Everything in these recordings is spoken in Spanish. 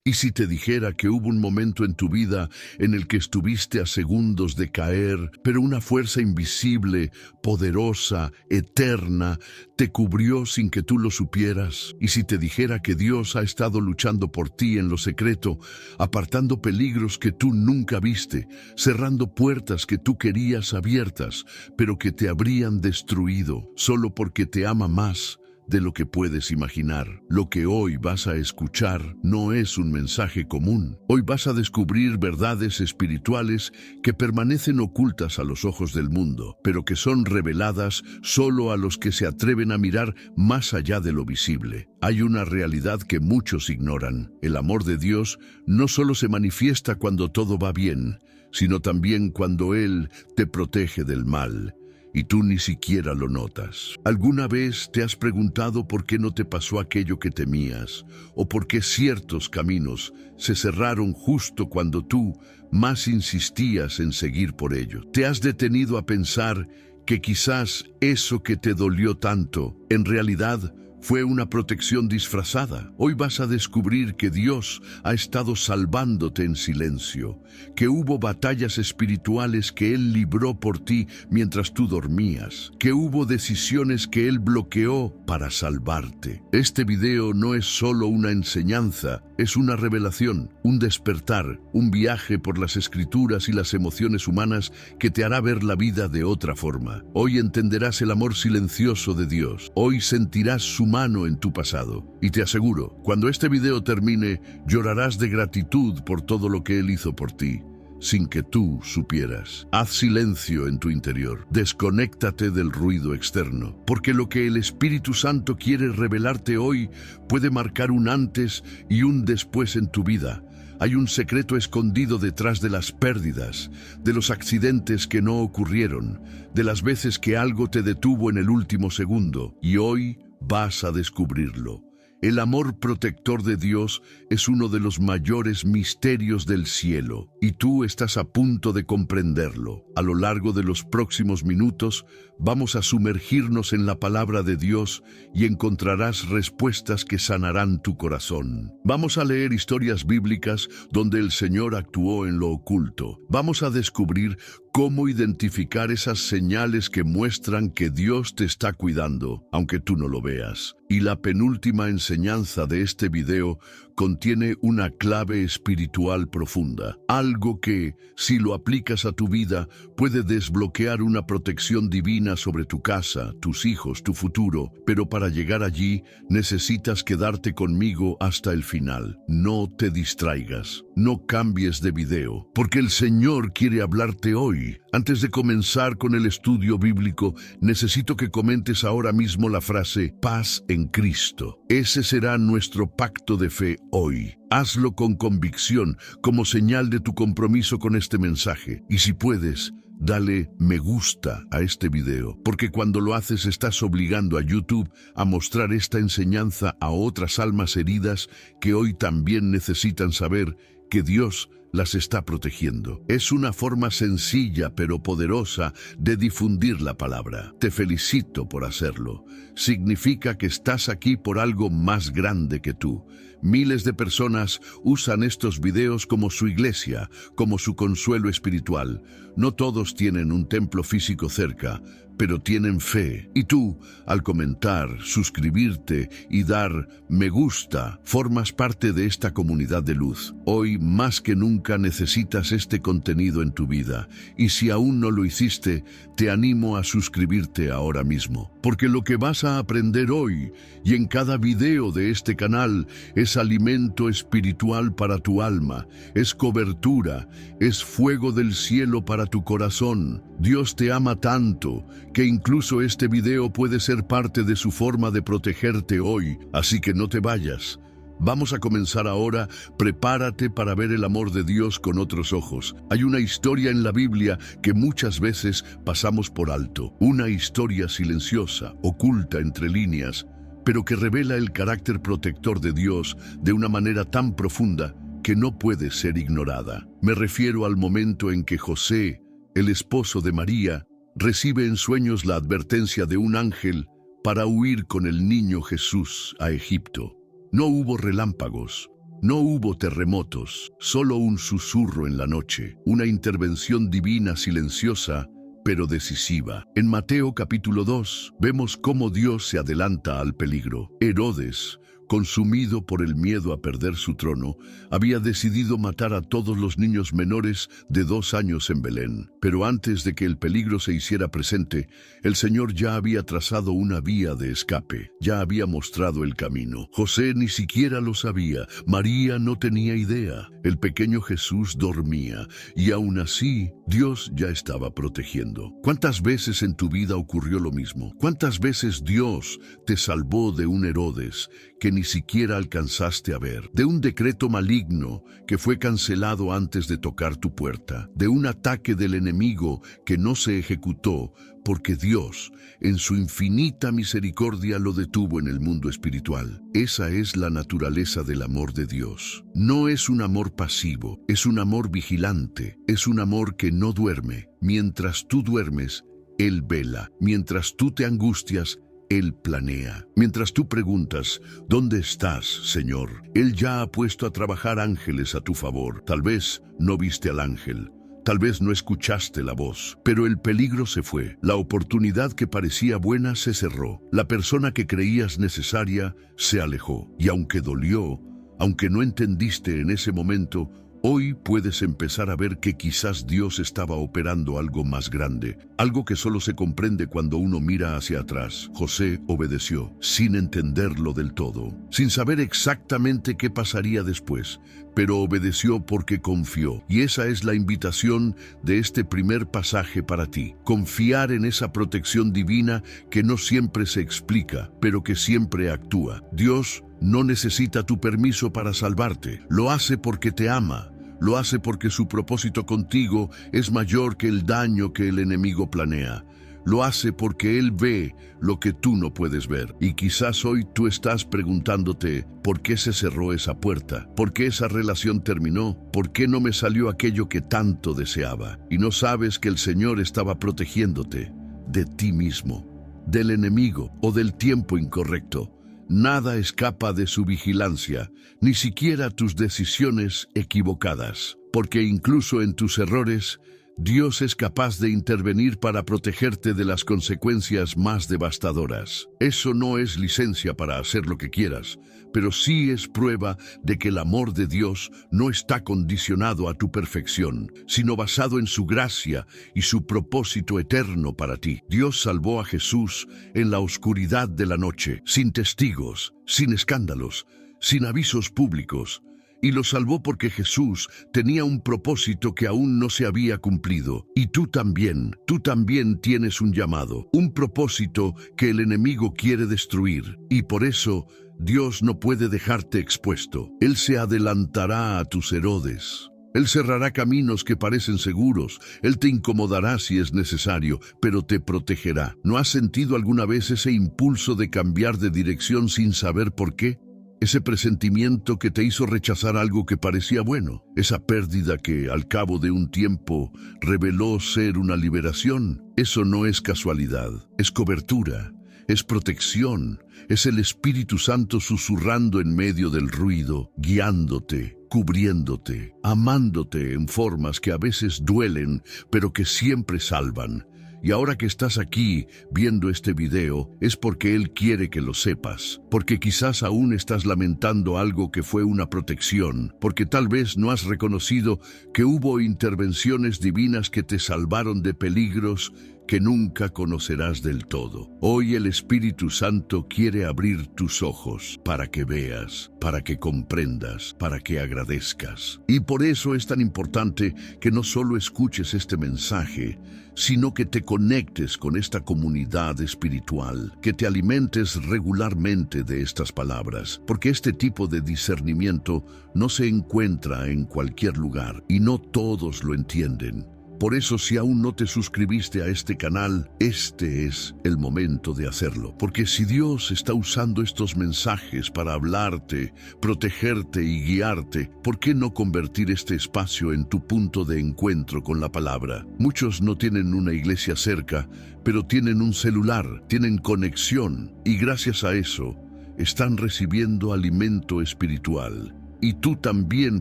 Y si te dijera que hubo un momento en tu vida en el que estuviste a segundos de caer, pero una fuerza invisible, poderosa, eterna, te cubrió sin que tú lo supieras. Y si te dijera que Dios ha estado luchando por ti en lo secreto, apartando peligros que tú nunca viste, cerrando puertas que tú querías abiertas, pero que te habrían destruido, solo porque te ama más de lo que puedes imaginar. Lo que hoy vas a escuchar no es un mensaje común. Hoy vas a descubrir verdades espirituales que permanecen ocultas a los ojos del mundo, pero que son reveladas solo a los que se atreven a mirar más allá de lo visible. Hay una realidad que muchos ignoran. El amor de Dios no solo se manifiesta cuando todo va bien, sino también cuando Él te protege del mal y tú ni siquiera lo notas. ¿Alguna vez te has preguntado por qué no te pasó aquello que temías? ¿O por qué ciertos caminos se cerraron justo cuando tú más insistías en seguir por ello? ¿Te has detenido a pensar que quizás eso que te dolió tanto, en realidad fue una protección disfrazada? Hoy vas a descubrir que Dios ha estado salvándote en silencio, que hubo batallas espirituales que Él libró por ti mientras tú dormías, que hubo decisiones que Él bloqueó para salvarte. Este video no es solo una enseñanza, es una revelación, un despertar, un viaje por las escrituras y las emociones humanas que te hará ver la vida de otra forma. Hoy entenderás el amor silencioso de Dios. Hoy sentirás su mano en tu pasado. Y te aseguro, cuando este video termine, llorarás de gratitud por todo lo que Él hizo por ti, sin que tú supieras. Haz silencio en tu interior. Desconéctate del ruido externo, porque lo que el Espíritu Santo quiere revelarte hoy puede marcar un antes y un después en tu vida. Hay un secreto escondido detrás de las pérdidas, de los accidentes que no ocurrieron, de las veces que algo te detuvo en el último segundo, y hoy vas a descubrirlo. El amor protector de Dios es uno de los mayores misterios del cielo, y tú estás a punto de comprenderlo. A lo largo de los próximos minutos, vamos a sumergirnos en la palabra de Dios y encontrarás respuestas que sanarán tu corazón. Vamos a leer historias bíblicas donde el Señor actuó en lo oculto. Vamos a descubrir cómo identificar esas señales que muestran que Dios te está cuidando, aunque tú no lo veas. Y la penúltima enseñanza de este video contiene una clave espiritual profunda, algo que, si lo aplicas a tu vida, puede desbloquear una protección divina sobre tu casa, tus hijos, tu futuro. Pero para llegar allí, necesitas quedarte conmigo hasta el final. No te distraigas, no cambies de video, porque el Señor quiere hablarte hoy. Antes de comenzar con el estudio bíblico, necesito que comentes ahora mismo la frase paz en Cristo. Ese será nuestro pacto de fe hoy. Hazlo con convicción, como señal de tu compromiso con este mensaje. Y si puedes, dale me gusta a este video, porque cuando lo haces estás obligando a YouTube a mostrar esta enseñanza a otras almas heridas que hoy también necesitan saber que Dios las está protegiendo. Es una forma sencilla pero poderosa de difundir la palabra. Te felicito por hacerlo. Significa que estás aquí por algo más grande que tú. Miles de personas usan estos videos como su iglesia, como su consuelo espiritual. No todos tienen un templo físico cerca, pero tienen fe. Y tú, al comentar, suscribirte y dar me gusta, formas parte de esta comunidad de luz. Hoy, más que nunca, necesitas este contenido en tu vida. Y si aún no lo hiciste, te animo a suscribirte ahora mismo. Porque lo que vas a aprender hoy y en cada video de este canal es alimento espiritual para tu alma, es cobertura, es fuego del cielo para tu corazón. Dios te ama tanto que incluso este video puede ser parte de su forma de protegerte hoy, así que no te vayas. Vamos a comenzar ahora. Prepárate para ver el amor de Dios con otros ojos. Hay una historia en la Biblia que muchas veces pasamos por alto. Una historia silenciosa, oculta entre líneas, pero que revela el carácter protector de Dios de una manera tan profunda que no puede ser ignorada. Me refiero al momento en que José, el esposo de María, recibe en sueños la advertencia de un ángel para huir con el niño Jesús a Egipto. No hubo relámpagos, No hubo terremotos, solo un susurro en la noche, una intervención divina silenciosa, pero decisiva. En Mateo capítulo 2 vemos cómo Dios se adelanta al peligro. Herodes, consumido por el miedo a perder su trono, había decidido matar a todos los niños menores de 2 años en Belén. Pero antes de que el peligro se hiciera presente, el Señor ya había trazado una vía de escape, ya había mostrado el camino. José ni siquiera lo sabía, María no tenía idea. El pequeño Jesús dormía, y aún así, Dios ya estaba protegiendo. ¿Cuántas veces en tu vida ocurrió lo mismo? ¿Cuántas veces Dios te salvó de un Herodes que ni siquiera alcanzaste a ver, de un decreto maligno que fue cancelado antes de tocar tu puerta, de un ataque del enemigo que no se ejecutó porque Dios, en su infinita misericordia, lo detuvo en el mundo espiritual? Esa es la naturaleza del amor de Dios. No es un amor pasivo, es un amor vigilante, es un amor que no duerme. Mientras tú duermes, Él vela. Mientras tú te angustias, Él planea. Mientras tú preguntas, ¿dónde estás, Señor? Él ya ha puesto a trabajar ángeles a tu favor. Tal vez no viste al ángel, tal vez no escuchaste la voz, pero el peligro se fue. La oportunidad que parecía buena se cerró. La persona que creías necesaria se alejó. Y aunque dolió, aunque no entendiste en ese momento, hoy puedes empezar a ver que quizás Dios estaba operando algo más grande, algo que solo se comprende cuando uno mira hacia atrás. José obedeció, sin entenderlo del todo, sin saber exactamente qué pasaría después, pero obedeció porque confió. Y esa es la invitación de este primer pasaje para ti. Confiar en esa protección divina que no siempre se explica, pero que siempre actúa. Dios no necesita tu permiso para salvarte, lo hace porque te ama. Lo hace porque su propósito contigo es mayor que el daño que el enemigo planea. Lo hace porque Él ve lo que tú no puedes ver. Y quizás hoy tú estás preguntándote, ¿por qué se cerró esa puerta? ¿Por qué esa relación terminó? ¿Por qué no me salió aquello que tanto deseaba? Y no sabes que el Señor estaba protegiéndote de ti mismo, del enemigo o del tiempo incorrecto. Nada escapa de su vigilancia, ni siquiera tus decisiones equivocadas, porque incluso en tus errores, Dios es capaz de intervenir para protegerte de las consecuencias más devastadoras. Eso no es licencia para hacer lo que quieras, pero sí es prueba de que el amor de Dios no está condicionado a tu perfección, sino basado en su gracia y su propósito eterno para ti. Dios salvó a Jesús en la oscuridad de la noche, sin testigos, sin escándalos, sin avisos públicos. Y lo salvó porque Jesús tenía un propósito que aún no se había cumplido. Y tú también tienes un llamado, un propósito que el enemigo quiere destruir. Y por eso Dios no puede dejarte expuesto. Él se adelantará a tus Herodes. Él cerrará caminos que parecen seguros. Él te incomodará si es necesario, pero te protegerá. ¿No has sentido alguna vez ese impulso de cambiar de dirección sin saber por qué? Ese presentimiento que te hizo rechazar algo que parecía bueno, esa pérdida que al cabo de un tiempo reveló ser una liberación. Eso no es casualidad, es cobertura, es protección, es el Espíritu Santo susurrando en medio del ruido, guiándote, cubriéndote, amándote en formas que a veces duelen, pero que siempre salvan. Y ahora que estás aquí viendo este video, es porque Él quiere que lo sepas, porque quizás aún estás lamentando algo que fue una protección, porque tal vez no has reconocido que hubo intervenciones divinas que te salvaron de peligros que nunca conocerás del todo. Hoy el Espíritu Santo quiere abrir tus ojos para que veas, para que comprendas, para que agradezcas. Y por eso es tan importante que no solo escuches este mensaje, sino que te conectes con esta comunidad espiritual, que te alimentes regularmente de estas palabras, porque este tipo de discernimiento no se encuentra en cualquier lugar y no todos lo entienden. Por eso, si aún no te suscribiste a este canal, este es el momento de hacerlo. Porque si Dios está usando estos mensajes para hablarte, protegerte y guiarte, ¿por qué no convertir este espacio en tu punto de encuentro con la palabra? Muchos no tienen una iglesia cerca, pero tienen un celular, tienen conexión, y gracias a eso, están recibiendo alimento espiritual. y tú también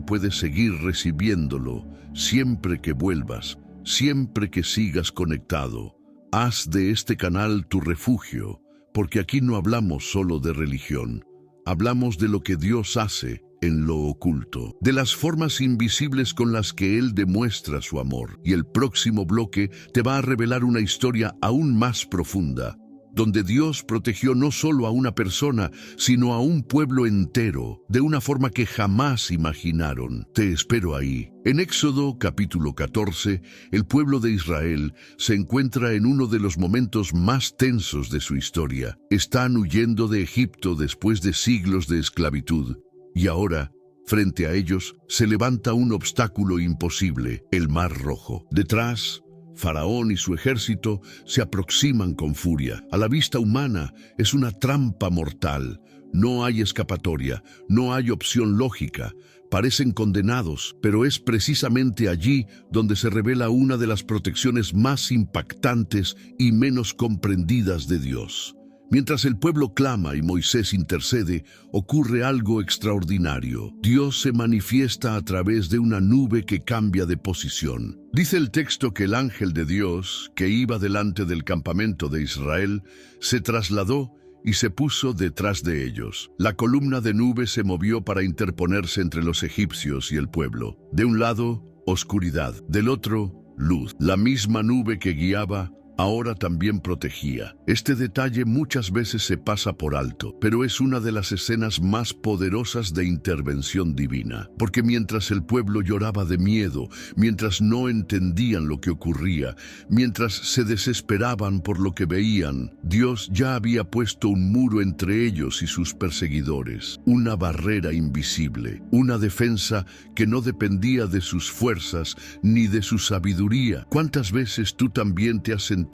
puedes seguir recibiéndolo siempre que vuelvas, siempre que sigas conectado. Haz de este canal tu refugio, porque aquí no hablamos solo de religión, hablamos de lo que Dios hace en lo oculto, de las formas invisibles con las que Él demuestra su amor. Y el próximo bloque te va a revelar una historia aún más profunda, donde Dios protegió no solo a una persona, sino a un pueblo entero, de una forma que jamás imaginaron. Te espero ahí. En Éxodo capítulo 14, el pueblo de Israel se encuentra en uno de los momentos más tensos de su historia. Están huyendo de Egipto después de siglos de esclavitud. Y ahora, frente a ellos, se levanta un obstáculo imposible, el Mar Rojo. Detrás, Faraón y su ejército se aproximan con furia. A la vista humana, es una trampa mortal. No hay escapatoria, no hay opción lógica. Parecen condenados, pero es precisamente allí donde se revela una de las protecciones más impactantes y menos comprendidas de Dios. Mientras el pueblo clama y Moisés intercede, ocurre algo extraordinario. Dios se manifiesta a través de una nube que cambia de posición. Dice el texto que el ángel de Dios, que iba delante del campamento de Israel, se trasladó y se puso detrás de ellos. La columna de nube se movió para interponerse entre los egipcios y el pueblo. De un lado, oscuridad; del otro, luz. La misma nube que guiaba ahora también protegía. Este detalle muchas veces se pasa por alto, pero es una de las escenas más poderosas de intervención divina, porque mientras el pueblo lloraba de miedo, mientras no entendían lo que ocurría, mientras se desesperaban por lo que veían, Dios ya había puesto un muro entre ellos y sus perseguidores, una barrera invisible, una defensa que no dependía de sus fuerzas ni de su sabiduría. ¿Cuántas veces tú también te has sentido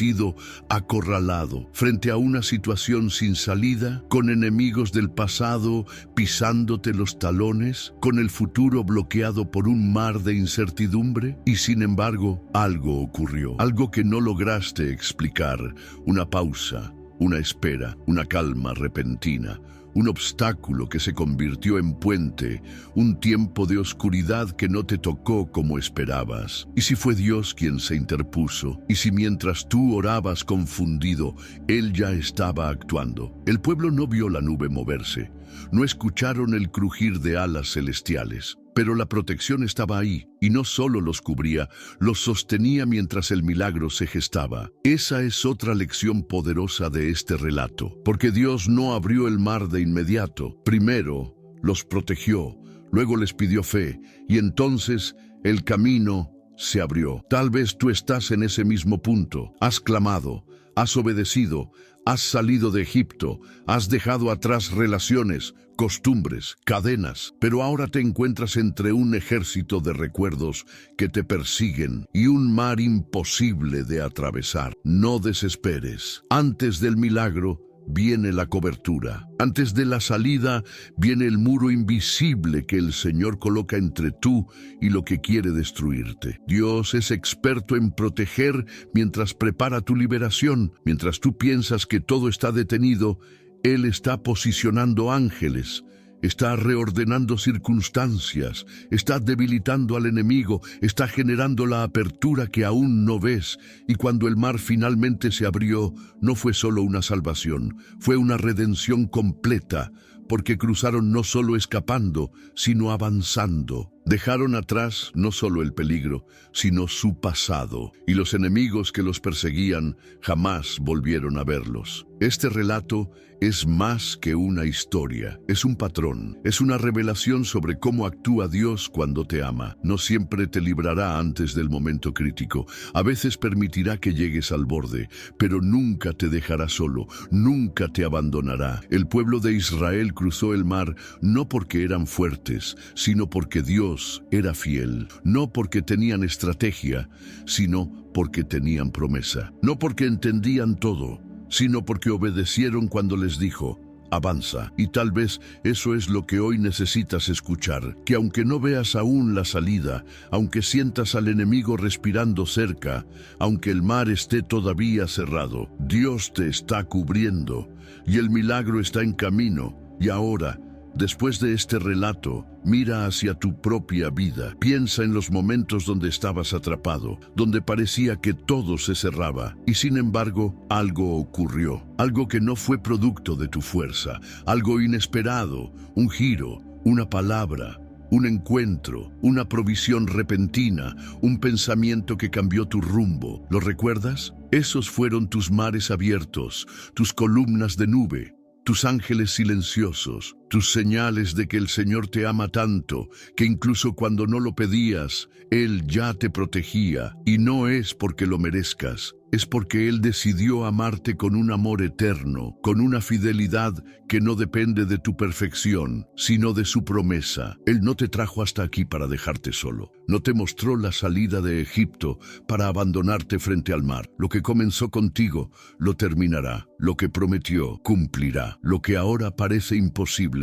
acorralado frente a una situación sin salida, con enemigos del pasado pisándote los talones, con el futuro bloqueado por un mar de incertidumbre? Y sin embargo, algo ocurrió, algo que no lograste explicar, una pausa, una espera, una calma repentina, un obstáculo que se convirtió en puente, un tiempo de oscuridad que no te tocó como esperabas. ¿Y si fue Dios quien se interpuso? ¿Y si mientras tú orabas confundido, Él ya estaba actuando? El pueblo no vio la nube moverse, no escucharon el crujir de alas celestiales, pero la protección estaba ahí, y no solo los cubría, los sostenía mientras el milagro se gestaba. Esa es otra lección poderosa de este relato, porque Dios no abrió el mar de inmediato. Primero los protegió, luego les pidió fe, y entonces el camino se abrió. Tal vez tú estás en ese mismo punto. Has clamado, has obedecido, has salido de Egipto, has dejado atrás relaciones, costumbres, cadenas, pero ahora te encuentras entre un ejército de recuerdos que te persiguen y un mar imposible de atravesar. No desesperes. Antes del milagro viene la cobertura. Antes de la salida viene el muro invisible que el Señor coloca entre tú y lo que quiere destruirte. Dios es experto en proteger mientras prepara tu liberación. Mientras tú piensas que todo está detenido, Él está posicionando ángeles, está reordenando circunstancias, está debilitando al enemigo, está generando la apertura que aún no ves. Y cuando el mar finalmente se abrió, no fue solo una salvación, fue una redención completa, porque cruzaron no solo escapando, sino avanzando. Dejaron atrás no solo el peligro, sino su pasado, y los enemigos que los perseguían jamás volvieron a verlos. Este relato es más que una historia, es un patrón, es una revelación sobre cómo actúa Dios cuando te ama. No siempre te librará antes del momento crítico, a veces permitirá que llegues al borde, pero nunca te dejará solo, nunca te abandonará. El pueblo de Israel cruzó el mar no porque eran fuertes, sino porque Dios era fiel, no porque tenían estrategia, sino porque tenían promesa, no porque entendían todo, sino porque obedecieron cuando les dijo, avanza. Y tal vez eso es lo que hoy necesitas escuchar, que aunque no veas aún la salida, aunque sientas al enemigo respirando cerca, aunque el mar esté todavía cerrado, Dios te está cubriendo y el milagro está en camino. Y ahora, Después de este relato, mira hacia tu propia vida. Piensa en los momentos donde estabas atrapado, donde parecía que todo se cerraba, y sin embargo, algo ocurrió. Algo que no fue producto de tu fuerza, algo inesperado, un giro, una palabra, un encuentro, una provisión repentina, un pensamiento que cambió tu rumbo. ¿Lo recuerdas? Esos fueron tus mares abiertos, tus columnas de nube, tus ángeles silenciosos, tus señales de que el Señor te ama tanto, que incluso cuando no lo pedías, Él ya te protegía. Y no es porque lo merezcas, es porque Él decidió amarte con un amor eterno, con una fidelidad que no depende de tu perfección, sino de su promesa. Él no te trajo hasta aquí para dejarte solo. No te mostró la salida de Egipto para abandonarte frente al mar. Lo que comenzó contigo, lo terminará. Lo que prometió, cumplirá. Lo que ahora parece imposible,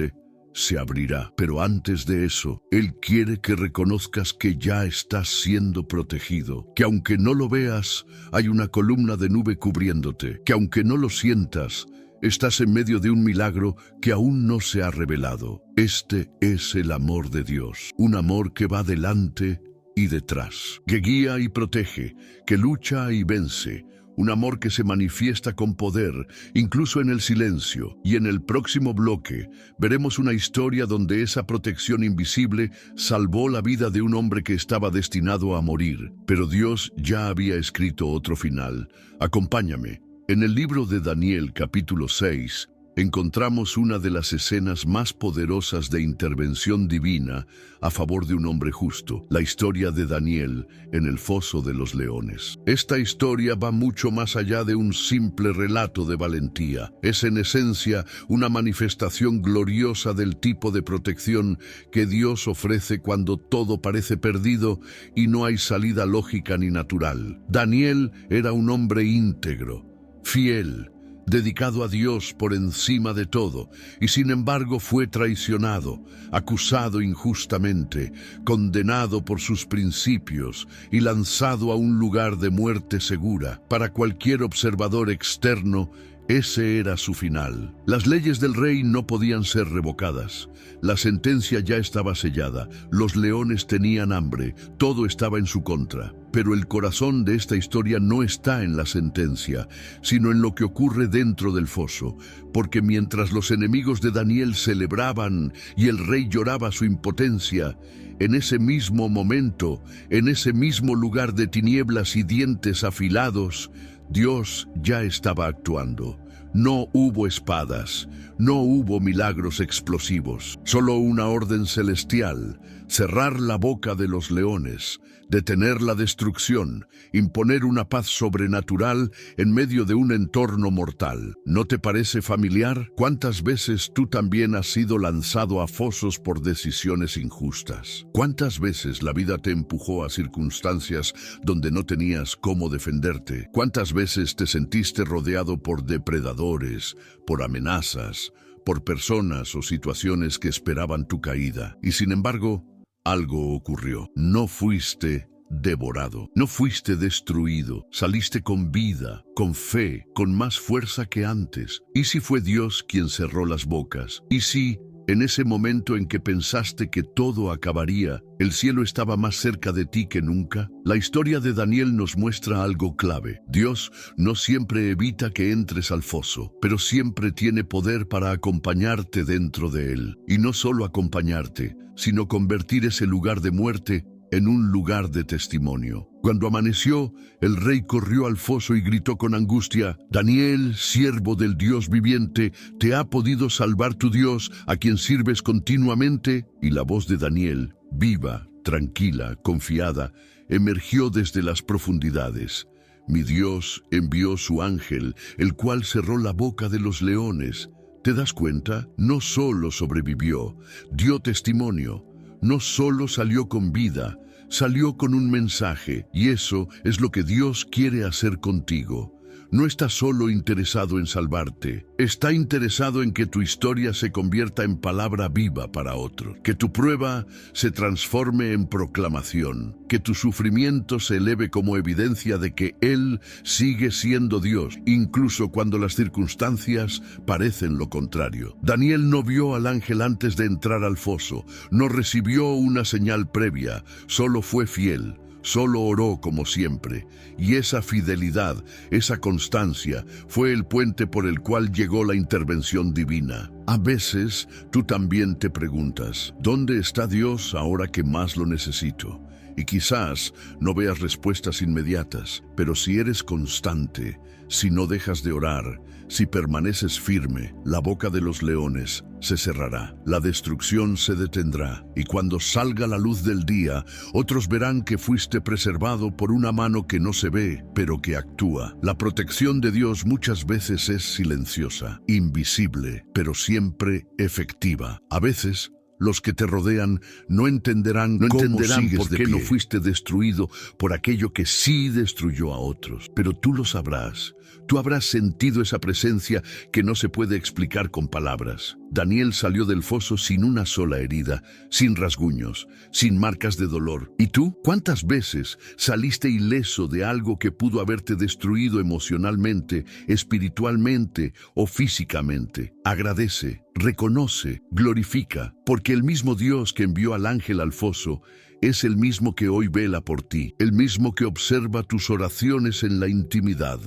se abrirá. Pero antes de eso, Él quiere que reconozcas que ya estás siendo protegido, que aunque no lo veas, hay una columna de nube cubriéndote, que aunque no lo sientas, estás en medio de un milagro que aún no se ha revelado. Este es el amor de Dios, un amor que va delante y detrás, que guía y protege, que lucha y vence. Un amor que se manifiesta con poder, incluso en el silencio. Y en el próximo bloque, veremos una historia donde esa protección invisible salvó la vida de un hombre que estaba destinado a morir. Pero Dios ya había escrito otro final. Acompáñame. En el libro de Daniel, capítulo 6, encontramos una de las escenas más poderosas de intervención divina a favor de un hombre justo, la historia de Daniel en el foso de los leones. Esta historia va mucho más allá de un simple relato de valentía. Es en esencia una manifestación gloriosa del tipo de protección que Dios ofrece cuando todo parece perdido y no hay salida lógica ni natural. Daniel era un hombre íntegro, fiel, dedicado a Dios por encima de todo, y sin embargo fue traicionado, acusado injustamente, condenado por sus principios y lanzado a un lugar de muerte segura. Para cualquier observador externo, ese era su final. Las leyes del rey no podían ser revocadas. La sentencia ya estaba sellada. Los leones tenían hambre. Todo estaba en su contra. Pero el corazón de esta historia no está en la sentencia, sino en lo que ocurre dentro del foso. Porque mientras los enemigos de Daniel celebraban y el rey lloraba su impotencia, en ese mismo momento, en ese mismo lugar de tinieblas y dientes afilados, Dios ya estaba actuando. No hubo espadas, no hubo milagros explosivos, solo una orden celestial: cerrar la boca de los leones, detener la destrucción, imponer una paz sobrenatural en medio de un entorno mortal. ¿No te parece familiar? ¿Cuántas veces tú también has sido lanzado a fosos por decisiones injustas? ¿Cuántas veces la vida te empujó a circunstancias donde no tenías cómo defenderte? ¿Cuántas veces te sentiste rodeado por depredadores, por amenazas, por personas o situaciones que esperaban tu caída? Y sin embargo, algo ocurrió. No fuiste devorado, no fuiste destruido, saliste con vida, con fe, con más fuerza que antes. ¿Y si fue Dios quien cerró las bocas? ¿Y si, en ese momento en que pensaste que todo acabaría, el cielo estaba más cerca de ti que nunca? La historia de Daniel nos muestra algo clave. Dios no siempre evita que entres al foso, pero siempre tiene poder para acompañarte dentro de él. Y no solo acompañarte, sino convertir ese lugar de muerte en un lugar de testimonio. Cuando amaneció, el rey corrió al foso y gritó con angustia: «Daniel, siervo del Dios viviente, ¿te ha podido salvar tu Dios, a quien sirves continuamente?» Y la voz de Daniel, viva, tranquila, confiada, emergió desde las profundidades: «Mi Dios envió su ángel, el cual cerró la boca de los leones». ¿Te das cuenta? No solo sobrevivió, dio testimonio. No solo salió con vida, salió con un mensaje, y eso es lo que Dios quiere hacer contigo. no está solo interesado en salvarte, está interesado en que tu historia se convierta en palabra viva para otros, que tu prueba se transforme en proclamación, que tu sufrimiento se eleve como evidencia de que Él sigue siendo Dios, incluso cuando las circunstancias parecen lo contrario. Daniel no vio al ángel antes de entrar al foso, no recibió una señal previa, solo fue fiel. Solo oró como siempre, y esa fidelidad, esa constancia, fue el puente por el cual llegó la intervención divina. A veces, tú también te preguntas, ¿dónde está Dios ahora que más lo necesito? Y quizás no veas respuestas inmediatas, pero si eres constante, si no dejas de orar, si permaneces firme, la boca de los leones se cerrará, la destrucción se detendrá, y cuando salga la luz del día, otros verán que fuiste preservado por una mano que no se ve, pero que actúa. La protección de Dios muchas veces es silenciosa, invisible, pero siempre efectiva. A veces, los que te rodean no entenderán por qué no fuiste destruido por aquello que sí destruyó a otros. Pero tú lo sabrás. Tú habrás sentido esa presencia que no se puede explicar con palabras. Daniel salió del foso sin una sola herida, sin rasguños, sin marcas de dolor. ¿Y tú? ¿Cuántas veces saliste ileso de algo que pudo haberte destruido emocionalmente, espiritualmente o físicamente? Agradece, reconoce, glorifica, porque el mismo Dios que envió al ángel al foso es el mismo que hoy vela por ti, el mismo que observa tus oraciones en la intimidad,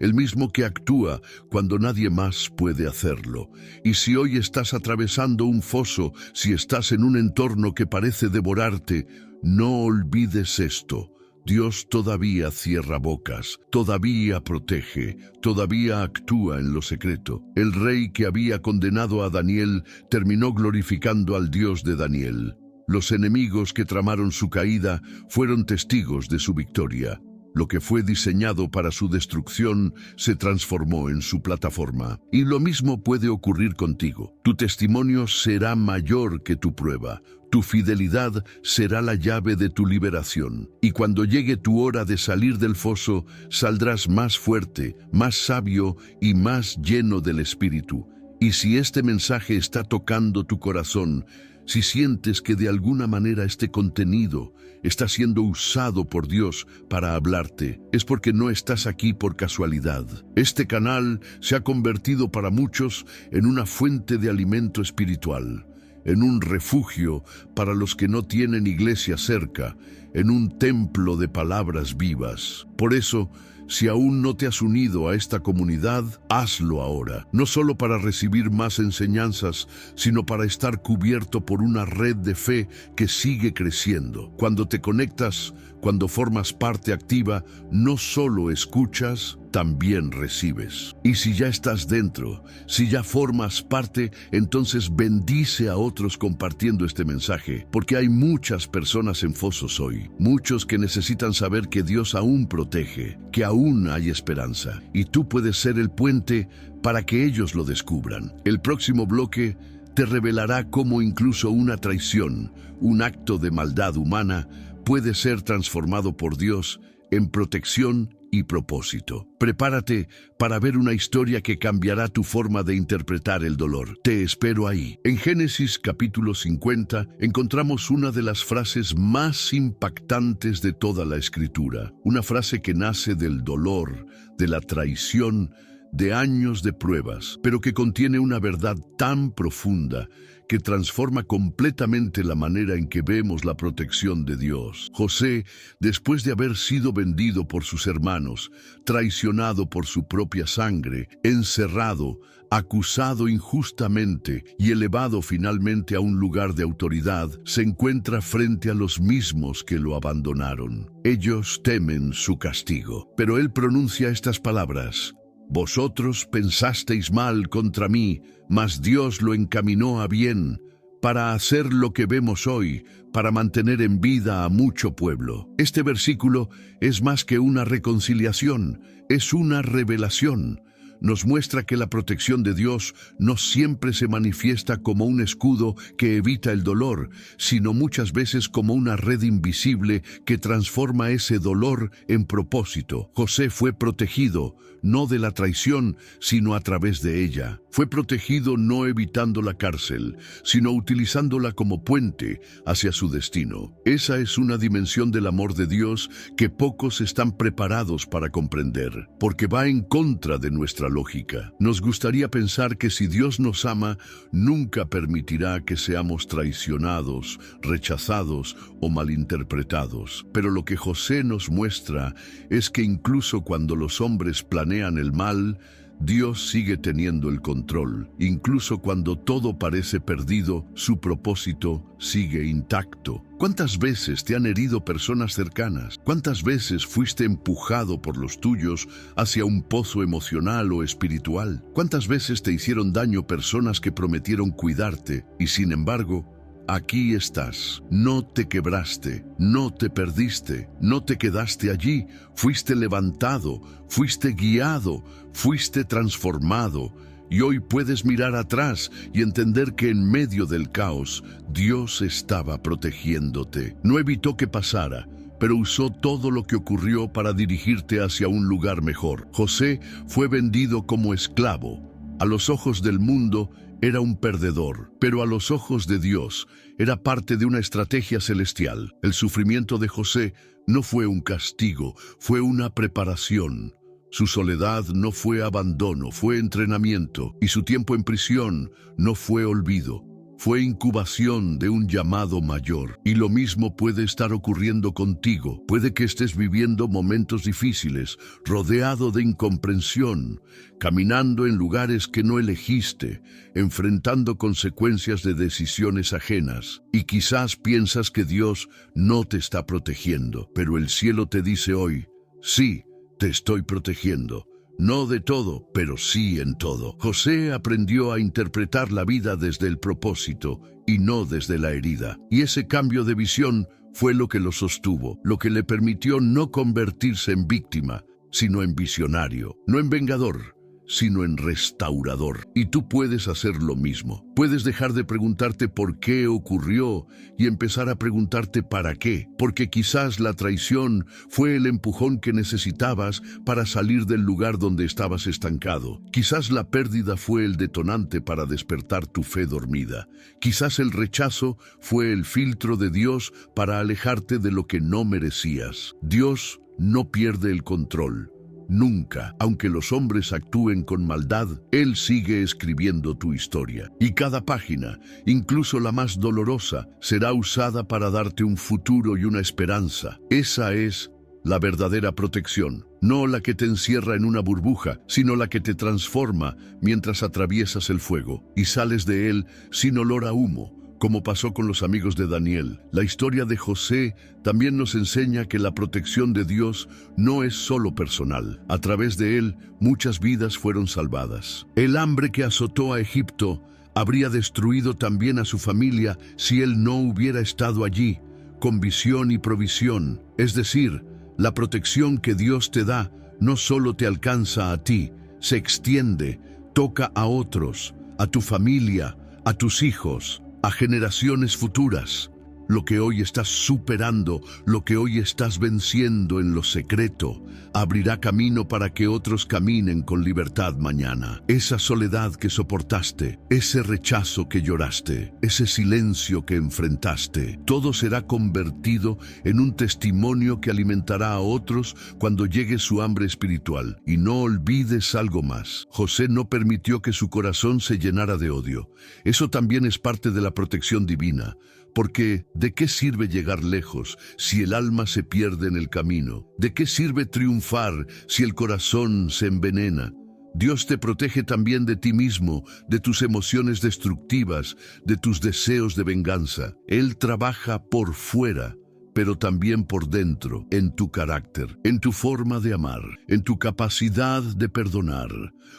el mismo que actúa cuando nadie más puede hacerlo. Y si hoy estás atravesando un foso, si estás en un entorno que parece devorarte, no olvides esto. Dios todavía cierra bocas, todavía protege, todavía actúa en lo secreto. El rey que había condenado a Daniel terminó glorificando al Dios de Daniel. Los enemigos que tramaron su caída fueron testigos de su victoria. Lo que fue diseñado para su destrucción se transformó en su plataforma. Y lo mismo puede ocurrir contigo. Tu testimonio será mayor que tu prueba. Tu fidelidad será la llave de tu liberación. Y cuando llegue tu hora de salir del foso, saldrás más fuerte, más sabio y más lleno del Espíritu. Y si este mensaje está tocando tu corazón, si sientes que de alguna manera este contenido está siendo usado por Dios para hablarte, es porque no estás aquí por casualidad. Este canal se ha convertido para muchos en una fuente de alimento espiritual, en un refugio para los que no tienen iglesia cerca, en un templo de palabras vivas. Por eso, si aún no te has unido a esta comunidad, hazlo ahora, no solo para recibir más enseñanzas, sino para estar cubierto por una red de fe que sigue creciendo. Cuando te conectas, cuando formas parte activa, no solo escuchas, también recibes. Y si ya estás dentro, si ya formas parte, entonces bendice a otros compartiendo este mensaje, porque hay muchas personas en fosos hoy, muchos que necesitan saber que Dios aún protege, que aún hay esperanza, y tú puedes ser el puente para que ellos lo descubran. El próximo bloque te revelará cómo incluso una traición, un acto de maldad humana, puede ser transformado por Dios en protección y propósito. Prepárate para ver una historia que cambiará tu forma de interpretar el dolor. Te espero ahí. En Génesis capítulo 50 encontramos una de las frases más impactantes de toda la Escritura. Una frase que nace del dolor, de la traición, de años de pruebas, pero que contiene una verdad tan profunda que transforma completamente la manera en que vemos la protección de Dios. José, después de haber sido vendido por sus hermanos, traicionado por su propia sangre, encerrado, acusado injustamente y elevado finalmente a un lugar de autoridad, se encuentra frente a los mismos que lo abandonaron. Ellos temen su castigo, pero él pronuncia estas palabras: «Vosotros pensasteis mal contra mí, mas Dios lo encaminó a bien, para hacer lo que vemos hoy, para mantener en vida a mucho pueblo». Este versículo es más que una reconciliación, es una revelación. nos muestra que la protección de Dios no siempre se manifiesta como un escudo que evita el dolor, sino muchas veces como una red invisible que transforma ese dolor en propósito. José fue protegido, no de la traición, sino a través de ella. Fue protegido no evitando la cárcel, sino utilizándola como puente hacia su destino. Esa es una dimensión del amor de Dios que pocos están preparados para comprender, porque va en contra de nuestra lógica. Nos gustaría pensar que si Dios nos ama, nunca permitirá que seamos traicionados, rechazados o malinterpretados. Pero lo que José nos muestra es que incluso cuando los hombres planean el mal, Dios sigue teniendo el control. Incluso cuando todo parece perdido, su propósito sigue intacto. ¿Cuántas veces te han herido personas cercanas? ¿Cuántas veces fuiste empujado por los tuyos hacia un pozo emocional o espiritual? ¿Cuántas veces te hicieron daño personas que prometieron cuidarte y sin embargo, aquí estás? No te quebraste, no te perdiste, no te quedaste allí, fuiste levantado, fuiste guiado, fuiste transformado. Y hoy puedes mirar atrás y entender que en medio del caos, Dios estaba protegiéndote. No evitó que pasara, pero usó todo lo que ocurrió para dirigirte hacia un lugar mejor. José fue vendido como esclavo. A los ojos del mundo, era un perdedor, pero a los ojos de Dios era parte de una estrategia celestial. El sufrimiento de José no fue un castigo, fue una preparación. Su soledad no fue abandono, fue entrenamiento, y su tiempo en prisión no fue olvido. Fue incubación de un llamado mayor. Y lo mismo puede estar ocurriendo contigo. Puede que estés viviendo momentos difíciles, rodeado de incomprensión, caminando en lugares que no elegiste, enfrentando consecuencias de decisiones ajenas. Y quizás piensas que Dios no te está protegiendo, pero el cielo te dice hoy, sí, te estoy protegiendo. No de todo, pero sí en todo. José aprendió a interpretar la vida desde el propósito y no desde la herida. Y ese cambio de visión fue lo que lo sostuvo, lo que le permitió no convertirse en víctima, sino en visionario, no en vengador, sino en restaurador. Y tú puedes hacer lo mismo. Puedes dejar de preguntarte por qué ocurrió y empezar a preguntarte para qué. Porque quizás la traición fue el empujón que necesitabas para salir del lugar donde estabas estancado. Quizás la pérdida fue el detonante para despertar tu fe dormida. Quizás el rechazo fue el filtro de Dios para alejarte de lo que no merecías. Dios no pierde el control. Nunca, aunque los hombres actúen con maldad, Él sigue escribiendo tu historia. Y cada página, incluso la más dolorosa, será usada para darte un futuro y una esperanza. Esa es la verdadera protección, no la que te encierra en una burbuja, sino la que te transforma mientras atraviesas el fuego y sales de él sin olor a humo, como pasó con los amigos de Daniel. La historia de José también nos enseña que la protección de Dios no es solo personal. A través de él, muchas vidas fueron salvadas. El hambre que azotó a Egipto habría destruido también a su familia si él no hubiera estado allí, con visión y provisión. Es decir, la protección que Dios te da no solo te alcanza a ti, se extiende, toca a otros, a tu familia, a tus hijos, a generaciones futuras. Lo que hoy estás superando, lo que hoy estás venciendo en lo secreto, abrirá camino para que otros caminen con libertad mañana. Esa soledad que soportaste, ese rechazo que lloraste, ese silencio que enfrentaste, todo será convertido en un testimonio que alimentará a otros cuando llegue su hambre espiritual. Y no olvides algo más. José no permitió que su corazón se llenara de odio. Eso también es parte de la protección divina. Porque, ¿de qué sirve llegar lejos si el alma se pierde en el camino? ¿De qué sirve triunfar si el corazón se envenena? Dios te protege también de ti mismo, de tus emociones destructivas, de tus deseos de venganza. Él trabaja por fuera, pero también por dentro, en tu carácter, en tu forma de amar, en tu capacidad de perdonar.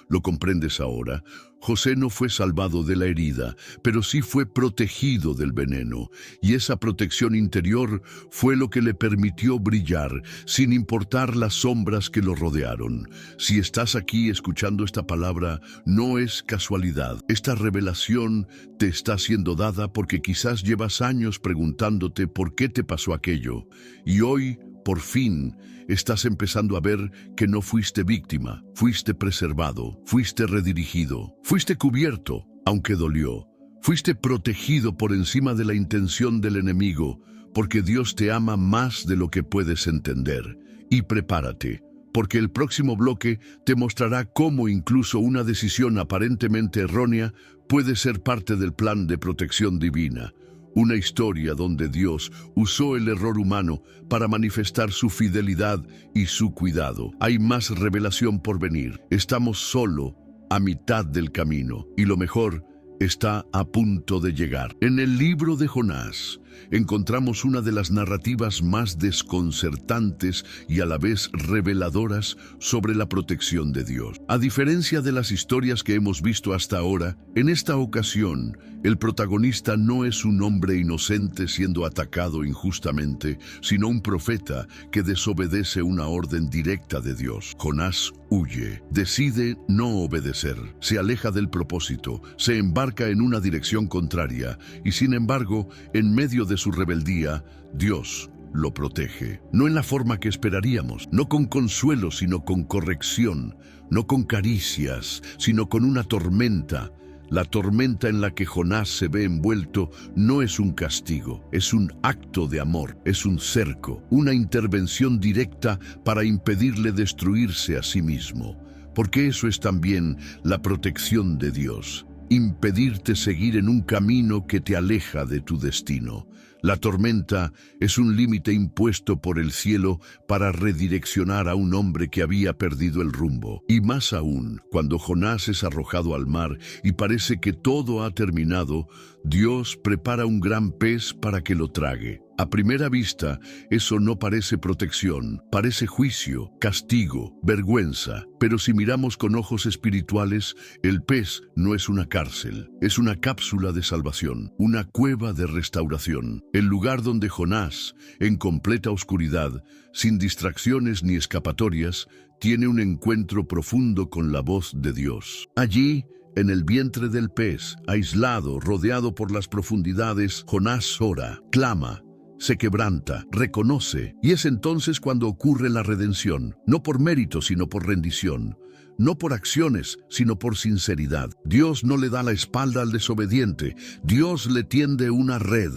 ¿Lo comprendes ahora? José no fue salvado de la herida, pero sí fue protegido del veneno, y esa protección interior fue lo que le permitió brillar, sin importar las sombras que lo rodearon. Si estás aquí escuchando esta palabra, no es casualidad. Esta revelación te está siendo dada porque quizás llevas años preguntándote por qué te pasó aquello, y hoy, por fin, estás empezando a ver que no fuiste víctima, fuiste preservado, fuiste redirigido, fuiste cubierto, aunque dolió, fuiste protegido por encima de la intención del enemigo, porque Dios te ama más de lo que puedes entender. Y prepárate, porque el próximo bloque te mostrará cómo incluso una decisión aparentemente errónea puede ser parte del plan de protección divina. Una historia donde Dios usó el error humano para manifestar su fidelidad y su cuidado. Hay más revelación por venir. Estamos solo a mitad del camino y lo mejor está a punto de llegar. En el libro de Jonás encontramos una de las narrativas más desconcertantes y a la vez reveladoras sobre la protección de Dios. A diferencia de las historias que hemos visto hasta ahora, en esta ocasión, el protagonista no es un hombre inocente siendo atacado injustamente, sino un profeta que desobedece una orden directa de Dios. Jonás huye, decide no obedecer, se aleja del propósito, se embarca en una dirección contraria y sin embargo, en medio de su rebeldía, Dios lo protege. No en la forma que esperaríamos, no con consuelo, sino con corrección, no con caricias, sino con una tormenta. La tormenta en la que Jonás se ve envuelto no es un castigo, es un acto de amor, es un cerco, una intervención directa para impedirle destruirse a sí mismo. Porque eso es también la protección de Dios, impedirte seguir en un camino que te aleja de tu destino. La tormenta es un límite impuesto por el cielo para redireccionar a un hombre que había perdido el rumbo. Y más aún, cuando Jonás es arrojado al mar y parece que todo ha terminado, Dios prepara un gran pez para que lo trague. A primera vista, eso no parece protección, parece juicio, castigo, vergüenza. Pero si miramos con ojos espirituales, el pez no es una cárcel, es una cápsula de salvación, una cueva de restauración. El lugar donde Jonás, en completa oscuridad, sin distracciones ni escapatorias, tiene un encuentro profundo con la voz de Dios. Allí, en el vientre del pez, aislado, rodeado por las profundidades, Jonás ora, clama, se quebranta, reconoce, y es entonces cuando ocurre la redención, no por mérito, sino por rendición, no por acciones, sino por sinceridad. Dios no le da la espalda al desobediente, Dios le tiende una red,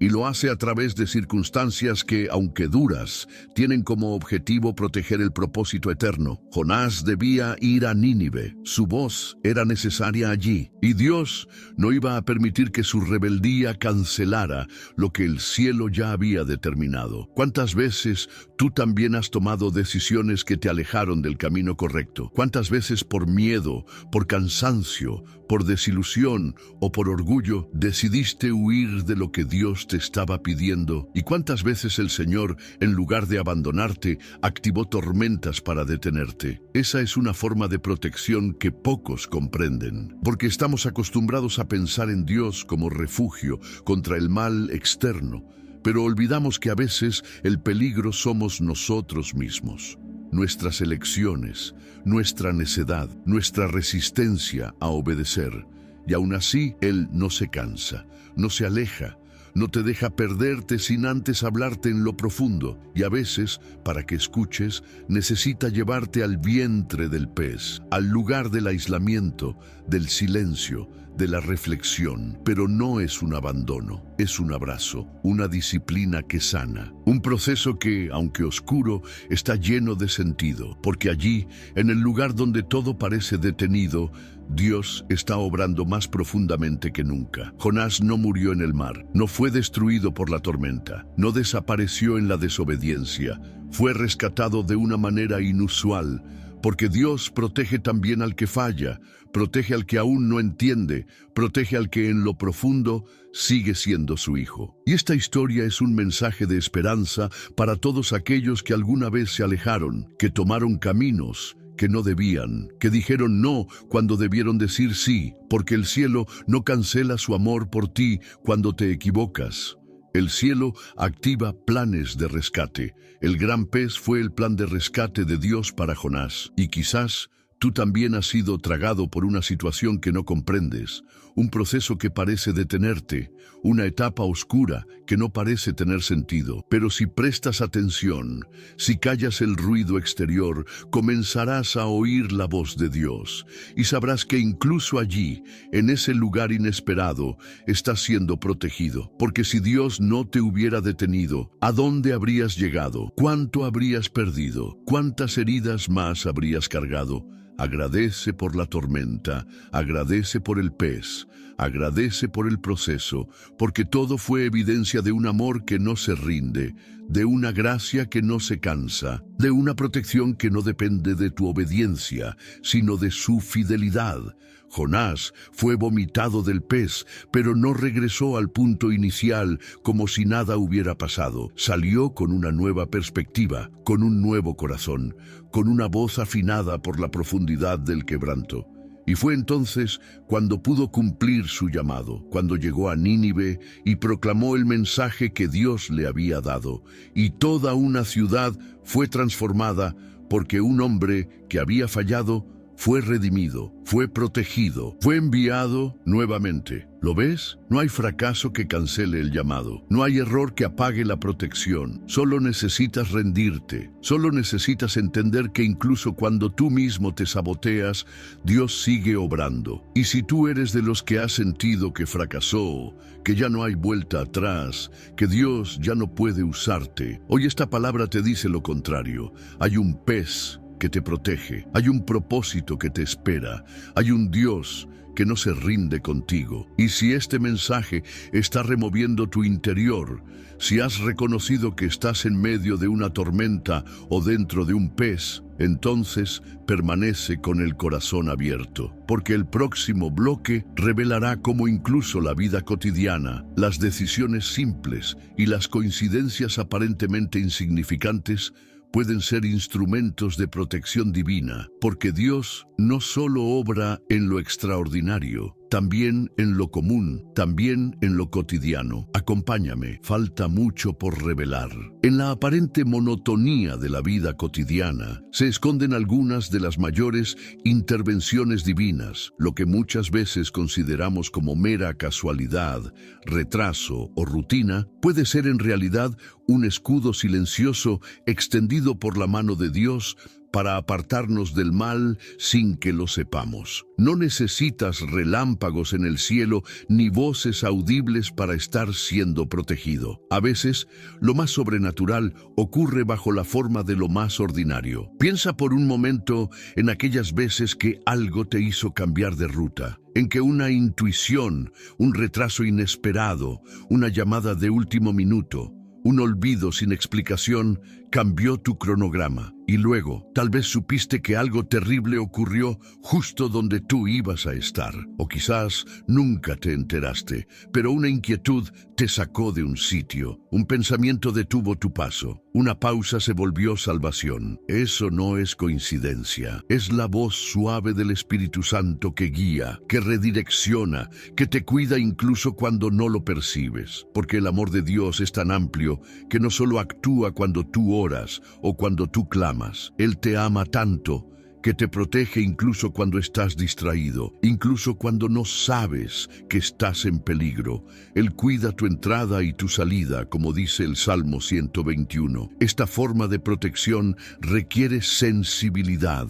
y lo hace a través de circunstancias que, aunque duras, tienen como objetivo proteger el propósito eterno. Jonás debía ir a Nínive, su voz era necesaria allí, y Dios no iba a permitir que su rebeldía cancelara lo que el cielo ya había determinado. ¿Cuántas veces tú también has tomado decisiones que te alejaron del camino correcto? ¿Cuántas veces por miedo, por cansancio, por desilusión o por orgullo decidiste huir de lo que Dios te estaba pidiendo? ¿Y cuántas veces el Señor, en lugar de abandonarte, activó tormentas para detenerte? Esa es una forma de protección que pocos comprenden, porque estamos acostumbrados a pensar en Dios como refugio contra el mal externo, pero olvidamos que a veces el peligro somos nosotros mismos. Nuestras elecciones, nuestra necedad, nuestra resistencia a obedecer. Y aún así, Él no se cansa, no se aleja, no te deja perderte sin antes hablarte en lo profundo. Y a veces, para que escuches, necesita llevarte al vientre del pez, al lugar del aislamiento, del silencio, de la reflexión. Pero no es un abandono, es un abrazo, una disciplina que sana. Un proceso que, aunque oscuro, está lleno de sentido, porque allí, en el lugar donde todo parece detenido, Dios está obrando más profundamente que nunca. Jonás no murió en el mar, no fue destruido por la tormenta, no desapareció en la desobediencia, fue rescatado de una manera inusual, porque Dios protege también al que falla, protege al que aún no entiende, protege al que en lo profundo sigue siendo su hijo. Y esta historia es un mensaje de esperanza para todos aquellos que alguna vez se alejaron, que tomaron caminos que no debían, que dijeron no cuando debieron decir sí, porque el cielo no cancela su amor por ti cuando te equivocas. El cielo activa planes de rescate. El gran pez fue el plan de rescate de Dios para Jonás. Y quizás tú también has sido tragado por una situación que no comprendes, un proceso que parece detenerte, una etapa oscura que no parece tener sentido. Pero si prestas atención, si callas el ruido exterior, comenzarás a oír la voz de Dios y sabrás que incluso allí, en ese lugar inesperado, estás siendo protegido. Porque si Dios no te hubiera detenido, ¿a dónde habrías llegado? ¿Cuánto habrías perdido? ¿Cuántas heridas más habrías cargado? Agradece por la tormenta, agradece por el pez, agradece por el proceso, porque todo fue evidencia de un amor que no se rinde, de una gracia que no se cansa, de una protección que no depende de tu obediencia, sino de su fidelidad. Jonás fue vomitado del pez, pero no regresó al punto inicial como si nada hubiera pasado. Salió con una nueva perspectiva, con un nuevo corazón, con una voz afinada por la profundidad del quebranto. Y fue entonces cuando pudo cumplir su llamado, cuando llegó a Nínive y proclamó el mensaje que Dios le había dado. Y toda una ciudad fue transformada porque un hombre que había fallado fue redimido, fue protegido, fue enviado nuevamente. ¿Lo ves? No hay fracaso que cancele el llamado. No hay error que apague la protección. Solo necesitas rendirte. Solo necesitas entender que incluso cuando tú mismo te saboteas, Dios sigue obrando. Y si tú eres de los que has sentido que fracasó, que ya no hay vuelta atrás, que Dios ya no puede usarte, hoy esta palabra te dice lo contrario. Hay un pez que te protege, hay un propósito que te espera, hay un Dios que no se rinde contigo. Y si este mensaje está removiendo tu interior, si has reconocido que estás en medio de una tormenta o dentro de un pez, entonces permanece con el corazón abierto, porque el próximo bloque revelará cómo incluso la vida cotidiana, las decisiones simples y las coincidencias aparentemente insignificantes pueden ser instrumentos de protección divina, porque Dios no solo obra en lo extraordinario, también en lo común, también en lo cotidiano. Acompáñame, falta mucho por revelar. En la aparente monotonía de la vida cotidiana se esconden algunas de las mayores intervenciones divinas. Lo que muchas veces consideramos como mera casualidad, retraso o rutina, puede ser en realidad un escudo silencioso extendido por la mano de Dios para apartarnos del mal sin que lo sepamos. No necesitas relámpagos en el cielo ni voces audibles para estar siendo protegido. A veces, lo más sobrenatural ocurre bajo la forma de lo más ordinario. Piensa por un momento en aquellas veces que algo te hizo cambiar de ruta, en que una intuición, un retraso inesperado, una llamada de último minuto, un olvido sin explicación cambió tu cronograma. Y luego, tal vez supiste que algo terrible ocurrió justo donde tú ibas a estar. O quizás nunca te enteraste, pero una inquietud te sacó de un sitio. Un pensamiento detuvo tu paso. Una pausa se volvió salvación. Eso no es coincidencia. Es la voz suave del Espíritu Santo que guía, que redirecciona, que te cuida incluso cuando no lo percibes. Porque el amor de Dios es tan amplio que no solo actúa cuando tú oras o cuando tú clamas. Él te ama tanto que te protege incluso cuando estás distraído, incluso cuando no sabes que estás en peligro. Él cuida tu entrada y tu salida, como dice el Salmo 121. Esta forma de protección requiere sensibilidad,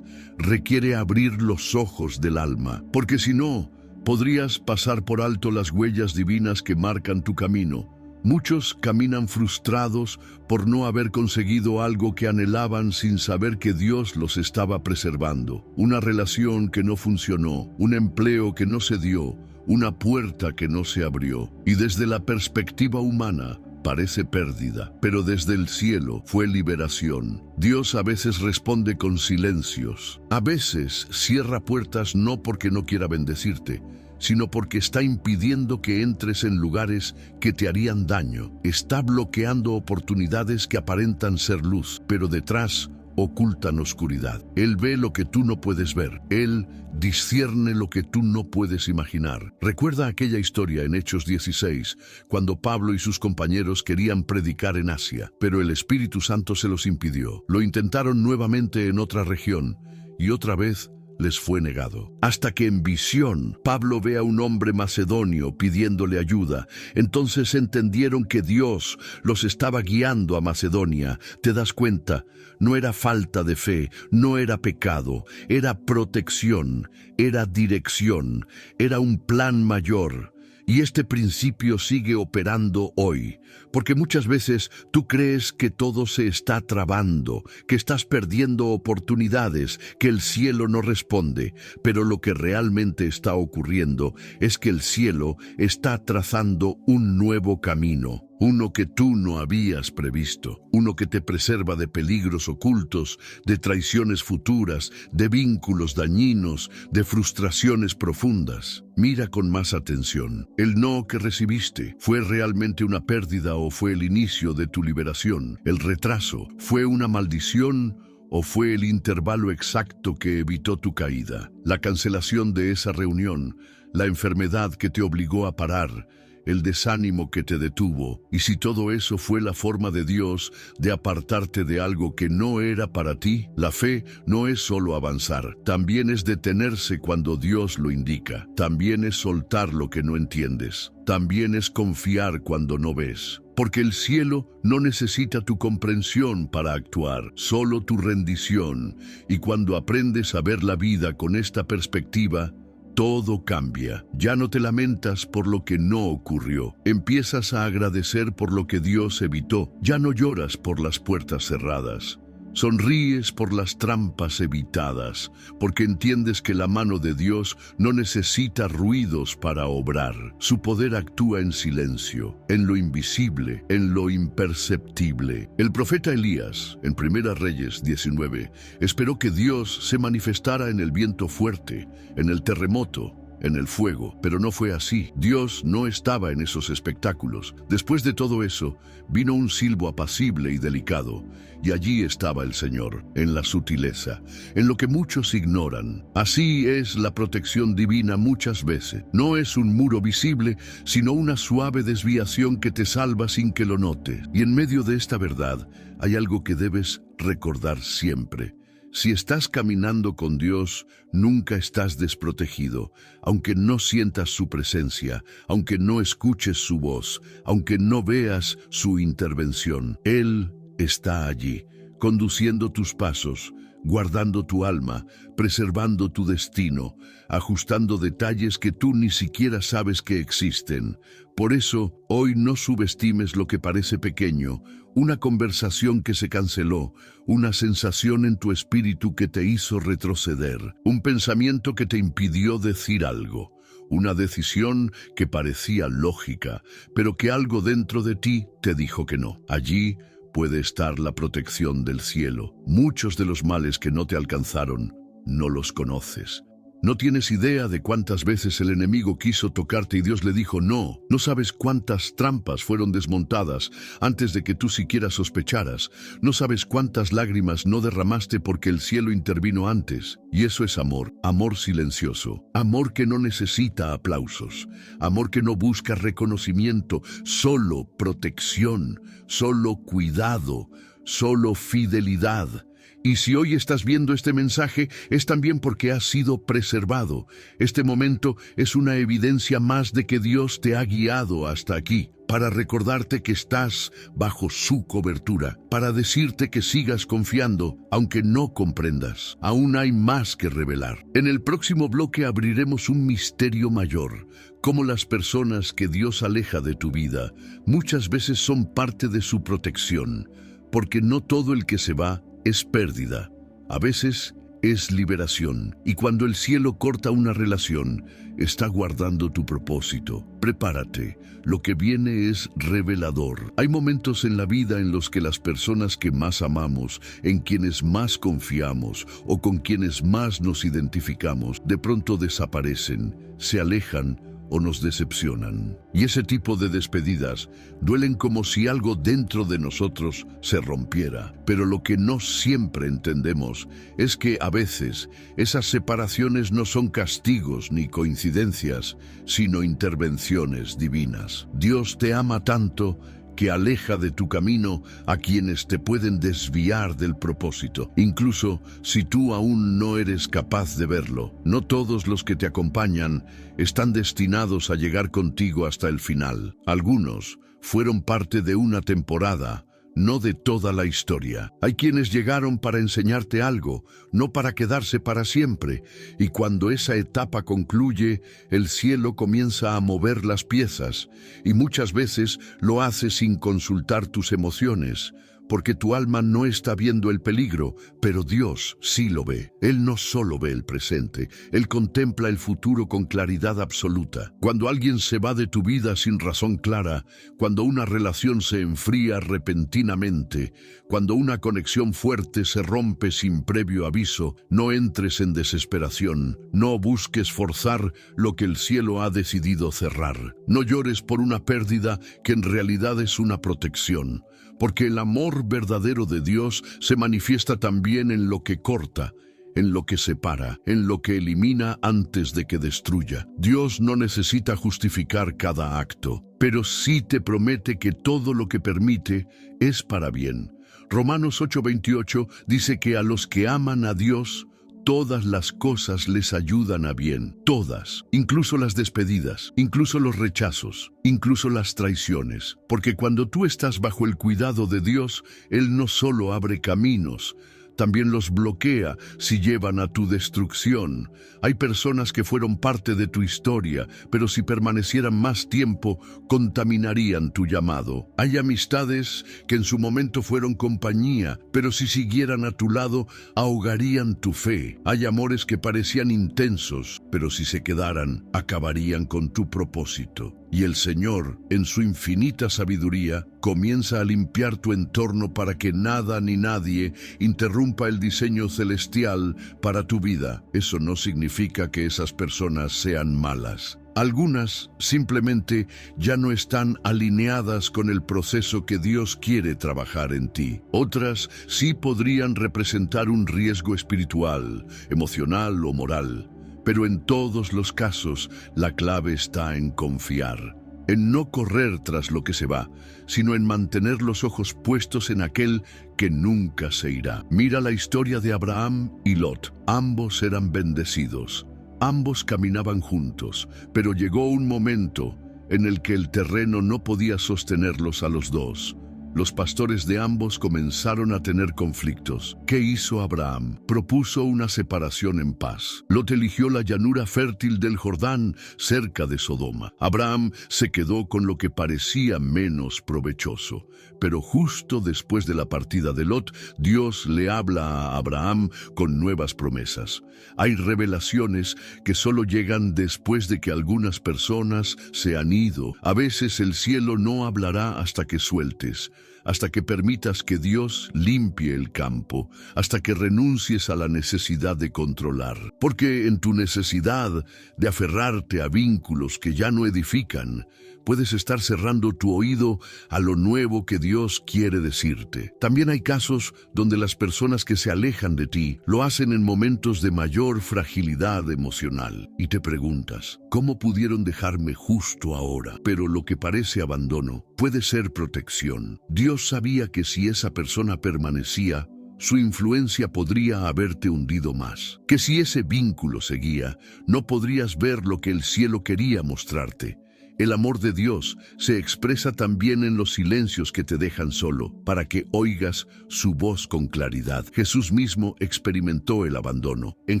requiere abrir los ojos del alma, porque si no, podrías pasar por alto las huellas divinas que marcan tu camino. Muchos caminan frustrados por no haber conseguido algo que anhelaban sin saber que Dios los estaba preservando. Una relación que no funcionó, un empleo que no se dio, una puerta que no se abrió. Y desde la perspectiva humana, parece pérdida, pero desde el cielo fue liberación. Dios a veces responde con silencios. A veces cierra puertas no porque no quiera bendecirte, sino porque está impidiendo que entres en lugares que te harían daño. Está bloqueando oportunidades que aparentan ser luz, pero detrás ocultan oscuridad. Él ve lo que tú no puedes ver. Él discierne lo que tú no puedes imaginar. Recuerda aquella historia en Hechos 16, cuando Pablo y sus compañeros querían predicar en Asia, pero el Espíritu Santo se los impidió. Lo intentaron nuevamente en otra región, y otra vez les fue negado. Hasta que en visión Pablo ve a un hombre macedonio pidiéndole ayuda. Entonces entendieron que Dios los estaba guiando a Macedonia. ¿Te das cuenta? No era falta de fe, no era pecado, era protección, era dirección, era un plan mayor. Y este principio sigue operando hoy, porque muchas veces tú crees que todo se está trabando, que estás perdiendo oportunidades, que el cielo no responde, pero lo que realmente está ocurriendo es que el cielo está trazando un nuevo camino. Uno que tú no habías previsto, uno que te preserva de peligros ocultos, de traiciones futuras, de vínculos dañinos, de frustraciones profundas. Mira con más atención. El no que recibiste, ¿fue realmente una pérdida o fue el inicio de tu liberación? El retraso, ¿fue una maldición o fue el intervalo exacto que evitó tu caída? La cancelación de esa reunión, la enfermedad que te obligó a parar, el desánimo que te detuvo, y si todo eso fue la forma de Dios de apartarte de algo que no era para ti. La fe no es solo avanzar, también es detenerse cuando Dios lo indica, también es soltar lo que no entiendes, también es confiar cuando no ves. Porque el cielo no necesita tu comprensión para actuar, solo tu rendición, y cuando aprendes a ver la vida con esta perspectiva, todo cambia. Ya no te lamentas por lo que no ocurrió. Empiezas a agradecer por lo que Dios evitó. Ya no lloras por las puertas cerradas. Sonríes por las trampas evitadas, porque entiendes que la mano de Dios no necesita ruidos para obrar. Su poder actúa en silencio, en lo invisible, en lo imperceptible. El profeta Elías, en Primera Reyes 19, esperó que Dios se manifestara en el viento fuerte, en el terremoto, en el fuego, pero no fue así. Dios no estaba en esos espectáculos. Después de todo eso, vino un silbo apacible y delicado, y allí estaba el Señor, en la sutileza, en lo que muchos ignoran. Así es la protección divina muchas veces. No es un muro visible, sino una suave desviación que te salva sin que lo notes. Y en medio de esta verdad, hay algo que debes recordar siempre. Si estás caminando con Dios, nunca estás desprotegido, aunque no sientas su presencia, aunque no escuches su voz, aunque no veas su intervención. Él está allí, conduciendo tus pasos, guardando tu alma, preservando tu destino, ajustando detalles que tú ni siquiera sabes que existen. Por eso, hoy no subestimes lo que parece pequeño, una conversación que se canceló, una sensación en tu espíritu que te hizo retroceder, un pensamiento que te impidió decir algo, una decisión que parecía lógica, pero que algo dentro de ti te dijo que no. Allí puede estar la protección del cielo. Muchos de los males que no te alcanzaron, no los conoces. No tienes idea de cuántas veces el enemigo quiso tocarte y Dios le dijo no. No sabes cuántas trampas fueron desmontadas antes de que tú siquiera sospecharas. No sabes cuántas lágrimas no derramaste porque el cielo intervino antes. Y eso es amor, amor silencioso, amor que no necesita aplausos, amor que no busca reconocimiento, solo protección, solo cuidado, solo fidelidad. Y si hoy estás viendo este mensaje, es también porque has sido preservado. Este momento es una evidencia más de que Dios te ha guiado hasta aquí, para recordarte que estás bajo su cobertura, para decirte que sigas confiando, aunque no comprendas. Aún hay más que revelar. En el próximo bloque abriremos un misterio mayor, cómo las personas que Dios aleja de tu vida muchas veces son parte de su protección, porque no todo el que se va es pérdida, a veces es liberación, y cuando el cielo corta una relación, está guardando tu propósito. Prepárate, lo que viene es revelador. Hay momentos en la vida en los que las personas que más amamos, en quienes más confiamos o con quienes más nos identificamos, de pronto desaparecen, se alejan o nos decepcionan. Y ese tipo de despedidas duelen como si algo dentro de nosotros se rompiera. Pero lo que no siempre entendemos es que a veces esas separaciones no son castigos ni coincidencias, sino intervenciones divinas. Dios te ama tanto que aleja de tu camino a quienes te pueden desviar del propósito, incluso si tú aún no eres capaz de verlo. No todos los que te acompañan están destinados a llegar contigo hasta el final. Algunos fueron parte de una temporada, no de toda la historia. Hay quienes llegaron para enseñarte algo, no para quedarse para siempre, y cuando esa etapa concluye, el cielo comienza a mover las piezas, y muchas veces lo hace sin consultar tus emociones, porque tu alma no está viendo el peligro, pero Dios sí lo ve. Él no solo ve el presente, Él contempla el futuro con claridad absoluta. Cuando alguien se va de tu vida sin razón clara, cuando una relación se enfría repentinamente, cuando una conexión fuerte se rompe sin previo aviso, no entres en desesperación, no busques forzar lo que el cielo ha decidido cerrar. No llores por una pérdida que en realidad es una protección, porque el amor verdadero de Dios se manifiesta también en lo que corta, en lo que separa, en lo que elimina antes de que destruya. Dios no necesita justificar cada acto, pero sí te promete que todo lo que permite es para bien. Romanos 8:28 dice que a los que aman a Dios, todas las cosas les ayudan a bien, todas, incluso las despedidas, incluso los rechazos, incluso las traiciones, porque cuando tú estás bajo el cuidado de Dios, Él no solo abre caminos, también los bloquea si llevan a tu destrucción. Hay personas que fueron parte de tu historia, pero si permanecieran más tiempo, contaminarían tu llamado. Hay amistades que en su momento fueron compañía, pero si siguieran a tu lado, ahogarían tu fe. Hay amores que parecían intensos, pero si se quedaran, acabarían con tu propósito. Y el Señor, en su infinita sabiduría, comienza a limpiar tu entorno para que nada ni nadie interrumpa el diseño celestial para tu vida. Eso no significa que esas personas sean malas. Algunas simplemente ya no están alineadas con el proceso que Dios quiere trabajar en ti. Otras sí podrían representar un riesgo espiritual, emocional o moral. Pero en todos los casos, la clave está en confiar, en no correr tras lo que se va, sino en mantener los ojos puestos en aquel que nunca se irá. Mira la historia de Abraham y Lot. Ambos eran bendecidos, ambos caminaban juntos, pero llegó un momento en el que el terreno no podía sostenerlos a los dos. Los pastores de ambos comenzaron a tener conflictos. ¿Qué hizo Abraham? Propuso una separación en paz. Lot eligió la llanura fértil del Jordán, cerca de Sodoma. Abraham se quedó con lo que parecía menos provechoso. Pero justo después de la partida de Lot, Dios le habla a Abraham con nuevas promesas. Hay revelaciones que solo llegan después de que algunas personas se han ido. A veces el cielo no hablará hasta que sueltes, hasta que permitas que Dios limpie el campo, hasta que renuncies a la necesidad de controlar. Porque en tu necesidad de aferrarte a vínculos que ya no edifican, puedes estar cerrando tu oído a lo nuevo que Dios quiere decirte. También hay casos donde las personas que se alejan de ti lo hacen en momentos de mayor fragilidad emocional. Y te preguntas, ¿cómo pudieron dejarme justo ahora? Pero lo que parece abandono puede ser protección. Dios sabía que si esa persona permanecía, su influencia podría haberte hundido más. Que si ese vínculo seguía, no podrías ver lo que el cielo quería mostrarte. El amor de Dios se expresa también en los silencios que te dejan solo, para que oigas su voz con claridad. Jesús mismo experimentó el abandono. En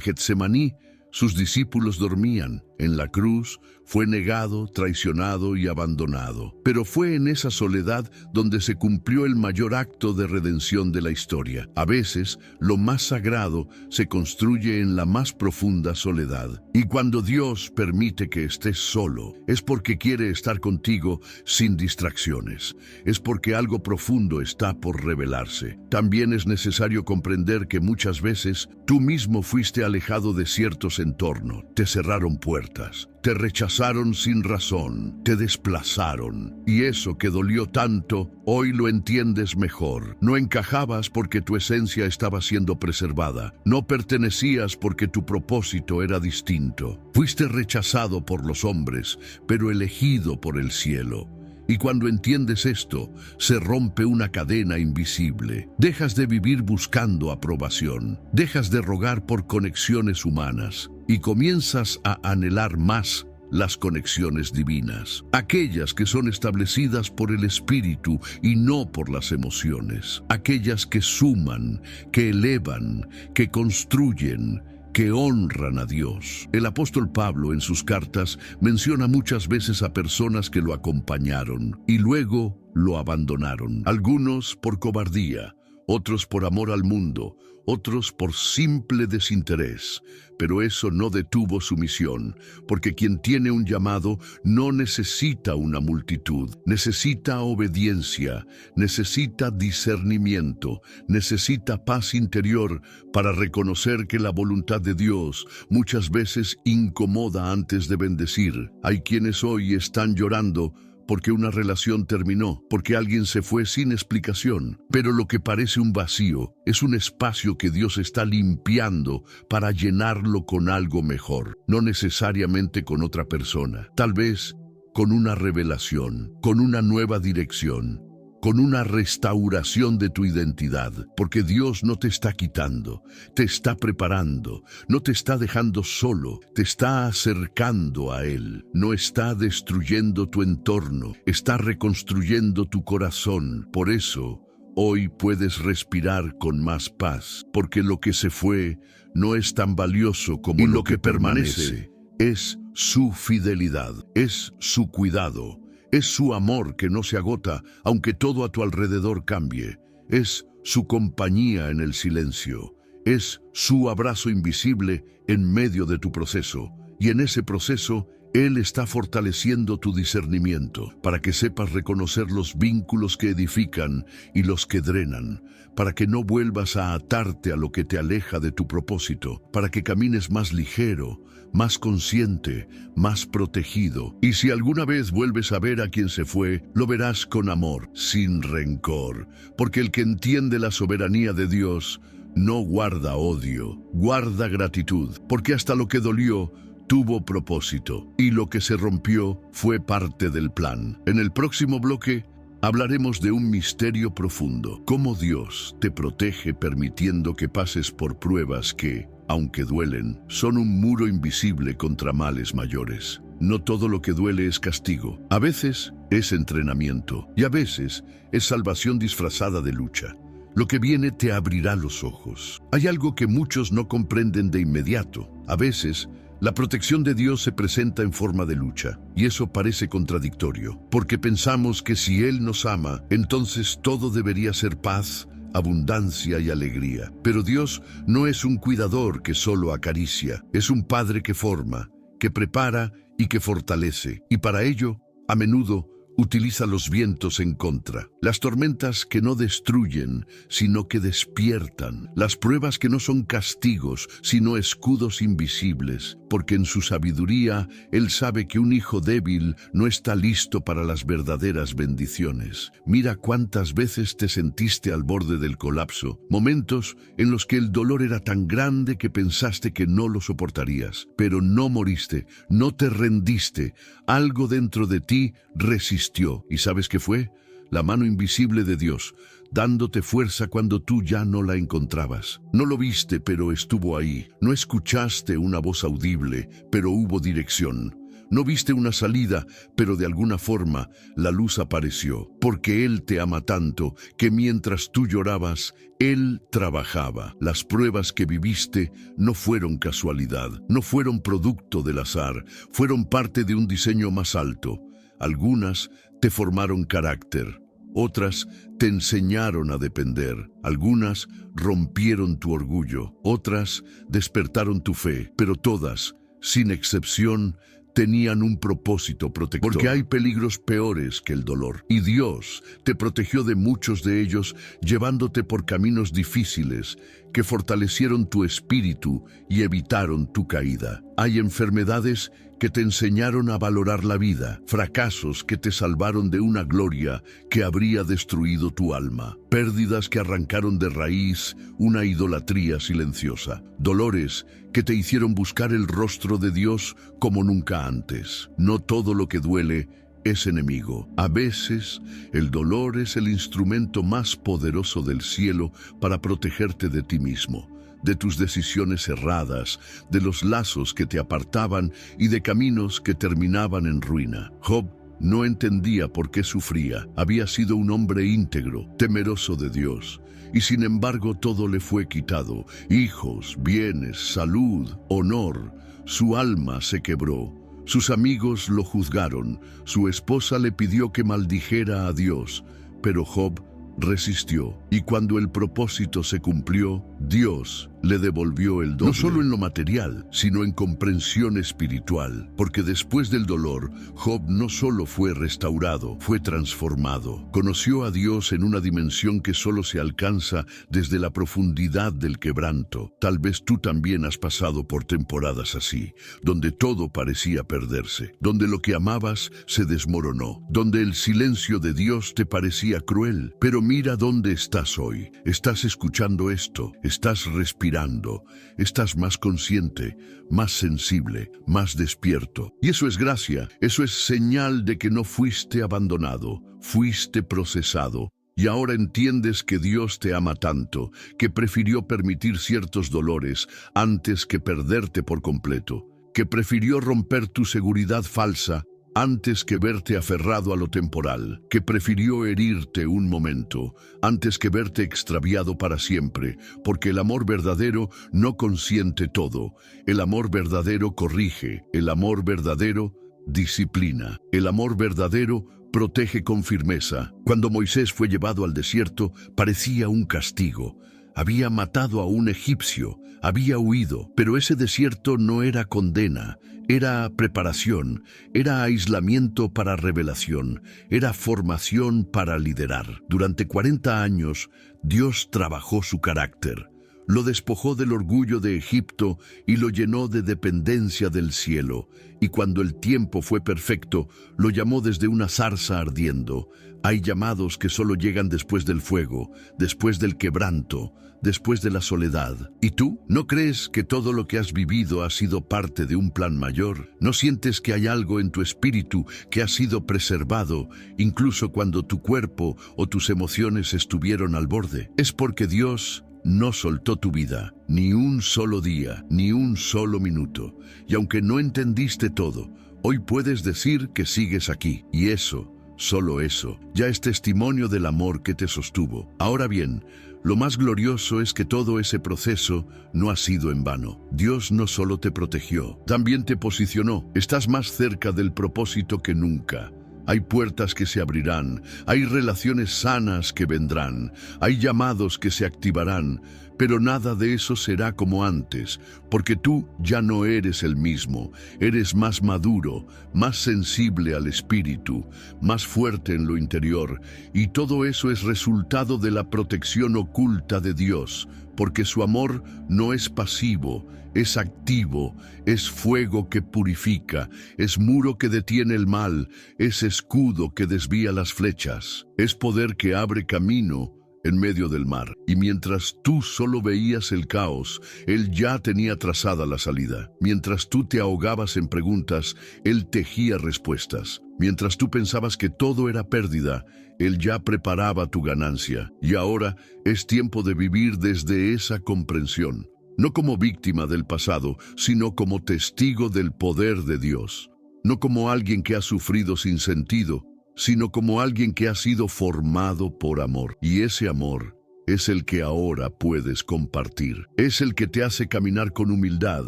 Getsemaní, sus discípulos dormían. En la cruz, fue negado, traicionado y abandonado. Pero fue en esa soledad donde se cumplió el mayor acto de redención de la historia. A veces, lo más sagrado se construye en la más profunda soledad. Y cuando Dios permite que estés solo, es porque quiere estar contigo sin distracciones. Es porque algo profundo está por revelarse. También es necesario comprender que muchas veces tú mismo fuiste alejado de ciertos entorno, te cerraron puertas, te rechazaron sin razón, te desplazaron. Y eso que dolió tanto, hoy lo entiendes mejor. No encajabas porque tu esencia estaba siendo preservada. No pertenecías porque tu propósito era distinto. Fuiste rechazado por los hombres, pero elegido por el cielo. Y cuando entiendes esto, se rompe una cadena invisible. Dejas de vivir buscando aprobación, dejas de rogar por conexiones humanas y comienzas a anhelar más las conexiones divinas, aquellas que son establecidas por el espíritu y no por las emociones, aquellas que suman, que elevan, que construyen, que honran a Dios. El apóstol Pablo en sus cartas menciona muchas veces a personas que lo acompañaron y luego lo abandonaron. Algunos por cobardía, otros por amor al mundo, otros por simple desinterés. Pero eso no detuvo su misión, porque quien tiene un llamado no necesita una multitud, necesita obediencia, necesita discernimiento, necesita paz interior para reconocer que la voluntad de Dios muchas veces incomoda antes de bendecir. Hay quienes hoy están llorando porque una relación terminó, porque alguien se fue sin explicación. Pero lo que parece un vacío es un espacio que Dios está limpiando para llenarlo con algo mejor, no necesariamente con otra persona, tal vez con una revelación, con una nueva dirección, con una restauración de tu identidad, porque Dios no te está quitando, te está preparando, no te está dejando solo, te está acercando a Él, no está destruyendo tu entorno, está reconstruyendo tu corazón. Por eso, hoy puedes respirar con más paz, porque lo que se fue no es tan valioso como lo que permanece. Es su fidelidad, es su cuidado. Es su amor que no se agota, aunque todo a tu alrededor cambie. Es su compañía en el silencio. Es su abrazo invisible en medio de tu proceso. Y en ese proceso, Él está fortaleciendo tu discernimiento para que sepas reconocer los vínculos que edifican y los que drenan, para que no vuelvas a atarte a lo que te aleja de tu propósito, para que camines más ligero, más consciente, más protegido. Y si alguna vez vuelves a ver a quien se fue, lo verás con amor, sin rencor, porque el que entiende la soberanía de Dios no guarda odio, guarda gratitud, porque hasta lo que dolió tuvo propósito, y lo que se rompió fue parte del plan. En el próximo bloque hablaremos de un misterio profundo, cómo Dios te protege permitiendo que pases por pruebas que, aunque duelen, son un muro invisible contra males mayores. No todo lo que duele es castigo. A veces es entrenamiento y a veces es salvación disfrazada de lucha. Lo que viene te abrirá los ojos. Hay algo que muchos no comprenden de inmediato. A veces, la protección de Dios se presenta en forma de lucha, y eso parece contradictorio, porque pensamos que si Él nos ama, entonces todo debería ser paz, abundancia y alegría. Pero Dios no es un cuidador que solo acaricia, es un Padre que forma, que prepara y que fortalece, y para ello, a menudo, utiliza los vientos en contra, las tormentas que no destruyen, sino que despiertan, las pruebas que no son castigos, sino escudos invisibles, porque en su sabiduría Él sabe que un hijo débil no está listo para las verdaderas bendiciones. Mira cuántas veces te sentiste al borde del colapso, momentos en los que el dolor era tan grande que pensaste que no lo soportarías, pero no moriste, no te rendiste, algo dentro de ti resistió. ¿Y sabes qué fue? La mano invisible de Dios, dándote fuerza cuando tú ya no la encontrabas. No lo viste, pero estuvo ahí. No escuchaste una voz audible, pero hubo dirección. No viste una salida, pero de alguna forma la luz apareció, porque Él te ama tanto que mientras tú llorabas, Él trabajaba. Las pruebas que viviste no fueron casualidad, no fueron producto del azar, fueron parte de un diseño más alto. Algunas te formaron carácter, otras te enseñaron a depender, algunas rompieron tu orgullo, otras despertaron tu fe, pero todas, sin excepción, tenían un propósito protector. Porque hay peligros peores que el dolor. Y Dios te protegió de muchos de ellos, llevándote por caminos difíciles que fortalecieron tu espíritu y evitaron tu caída. Hay enfermedades que te enseñaron a valorar la vida, fracasos que te salvaron de una gloria que habría destruido tu alma, pérdidas que arrancaron de raíz una idolatría silenciosa, dolores que te hicieron buscar el rostro de Dios como nunca antes. No todo lo que duele es enemigo. A veces, el dolor es el instrumento más poderoso del cielo para protegerte de ti mismo, de tus decisiones erradas, de los lazos que te apartaban y de caminos que terminaban en ruina. Job no entendía por qué sufría. Había sido un hombre íntegro, temeroso de Dios, y sin embargo todo le fue quitado: hijos, bienes, salud, honor. Su alma se quebró. Sus amigos lo juzgaron, su esposa le pidió que maldijera a Dios, pero Job resistió, y cuando el propósito se cumplió, Dios le devolvió el doble. No solo en lo material, sino en comprensión espiritual, porque después del dolor, Job no solo fue restaurado, fue transformado. Conoció a Dios en una dimensión que solo se alcanza desde la profundidad del quebranto. Tal vez tú también has pasado por temporadas así, donde todo parecía perderse, donde lo que amabas se desmoronó, donde el silencio de Dios te parecía cruel. Pero mira dónde estás hoy. Estás escuchando esto, estás respirando, estás más consciente, más sensible, más despierto. Y eso es gracia, eso es señal de que no fuiste abandonado, fuiste procesado. Y ahora entiendes que Dios te ama tanto, que prefirió permitir ciertos dolores antes que perderte por completo, que prefirió romper tu seguridad falsa antes que verte aferrado a lo temporal, que prefirió herirte un momento, antes que verte extraviado para siempre, porque el amor verdadero no consiente todo, el amor verdadero corrige, el amor verdadero disciplina, el amor verdadero protege con firmeza. Cuando Moisés fue llevado al desierto, parecía un castigo. Había matado a un egipcio, había huido, pero ese desierto no era condena, era preparación, era aislamiento para revelación, era formación para liderar. Durante 40 años, Dios trabajó su carácter, lo despojó del orgullo de Egipto y lo llenó de dependencia del cielo, y cuando el tiempo fue perfecto, lo llamó desde una zarza ardiendo. Hay llamados que solo llegan después del fuego, después del quebranto, después de la soledad. ¿Y tú? ¿No crees que todo lo que has vivido ha sido parte de un plan mayor? ¿No sientes que hay algo en tu espíritu que ha sido preservado, incluso cuando tu cuerpo o tus emociones estuvieron al borde? Es porque Dios no soltó tu vida, ni un solo día, ni un solo minuto. Y aunque no entendiste todo, hoy puedes decir que sigues aquí. Y eso, solo eso, ya es testimonio del amor que te sostuvo. Ahora bien, lo más glorioso es que todo ese proceso no ha sido en vano. Dios no solo te protegió, también te posicionó. Estás más cerca del propósito que nunca. Hay puertas que se abrirán, hay relaciones sanas que vendrán, hay llamados que se activarán, pero nada de eso será como antes, porque tú ya no eres el mismo, eres más maduro, más sensible al espíritu, más fuerte en lo interior, y todo eso es resultado de la protección oculta de Dios, porque su amor no es pasivo, es activo, es fuego que purifica, es muro que detiene el mal, es escudo que desvía las flechas, es poder que abre camino en medio del mar. Y mientras tú solo veías el caos, Él ya tenía trazada la salida. Mientras tú te ahogabas en preguntas, Él tejía respuestas. Mientras tú pensabas que todo era pérdida, Él ya preparaba tu ganancia. Y ahora es tiempo de vivir desde esa comprensión. No como víctima del pasado, sino como testigo del poder de Dios. No como alguien que ha sufrido sin sentido, sino como alguien que ha sido formado por amor. Y ese amor es el que ahora puedes compartir. Es el que te hace caminar con humildad,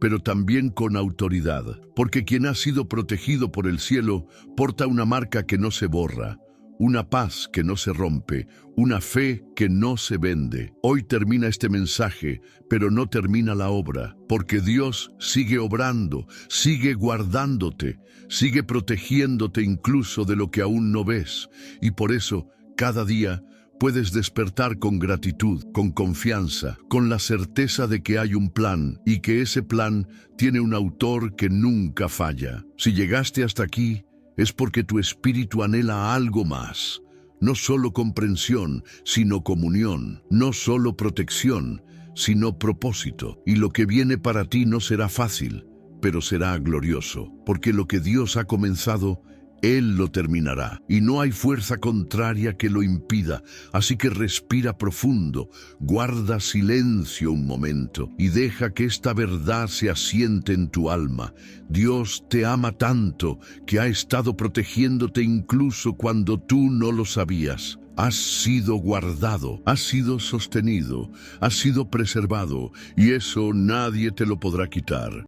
pero también con autoridad. Porque quien ha sido protegido por el cielo porta una marca que no se borra, una paz que no se rompe, una fe que no se vende. Hoy termina este mensaje, pero no termina la obra, porque Dios sigue obrando, sigue guardándote, sigue protegiéndote incluso de lo que aún no ves. Y por eso, cada día, puedes despertar con gratitud, con confianza, con la certeza de que hay un plan y que ese plan tiene un autor que nunca falla. Si llegaste hasta aquí, es porque tu espíritu anhela algo más. No solo comprensión, sino comunión. No solo protección, sino propósito. Y lo que viene para ti no será fácil, pero será glorioso. Porque lo que Dios ha comenzado, Él lo terminará, y no hay fuerza contraria que lo impida. Así que respira profundo, guarda silencio un momento y deja que esta verdad se asiente en tu alma. Dios te ama tanto que ha estado protegiéndote incluso cuando tú no lo sabías. Has sido guardado, has sido sostenido, has sido preservado, y eso nadie te lo podrá quitar.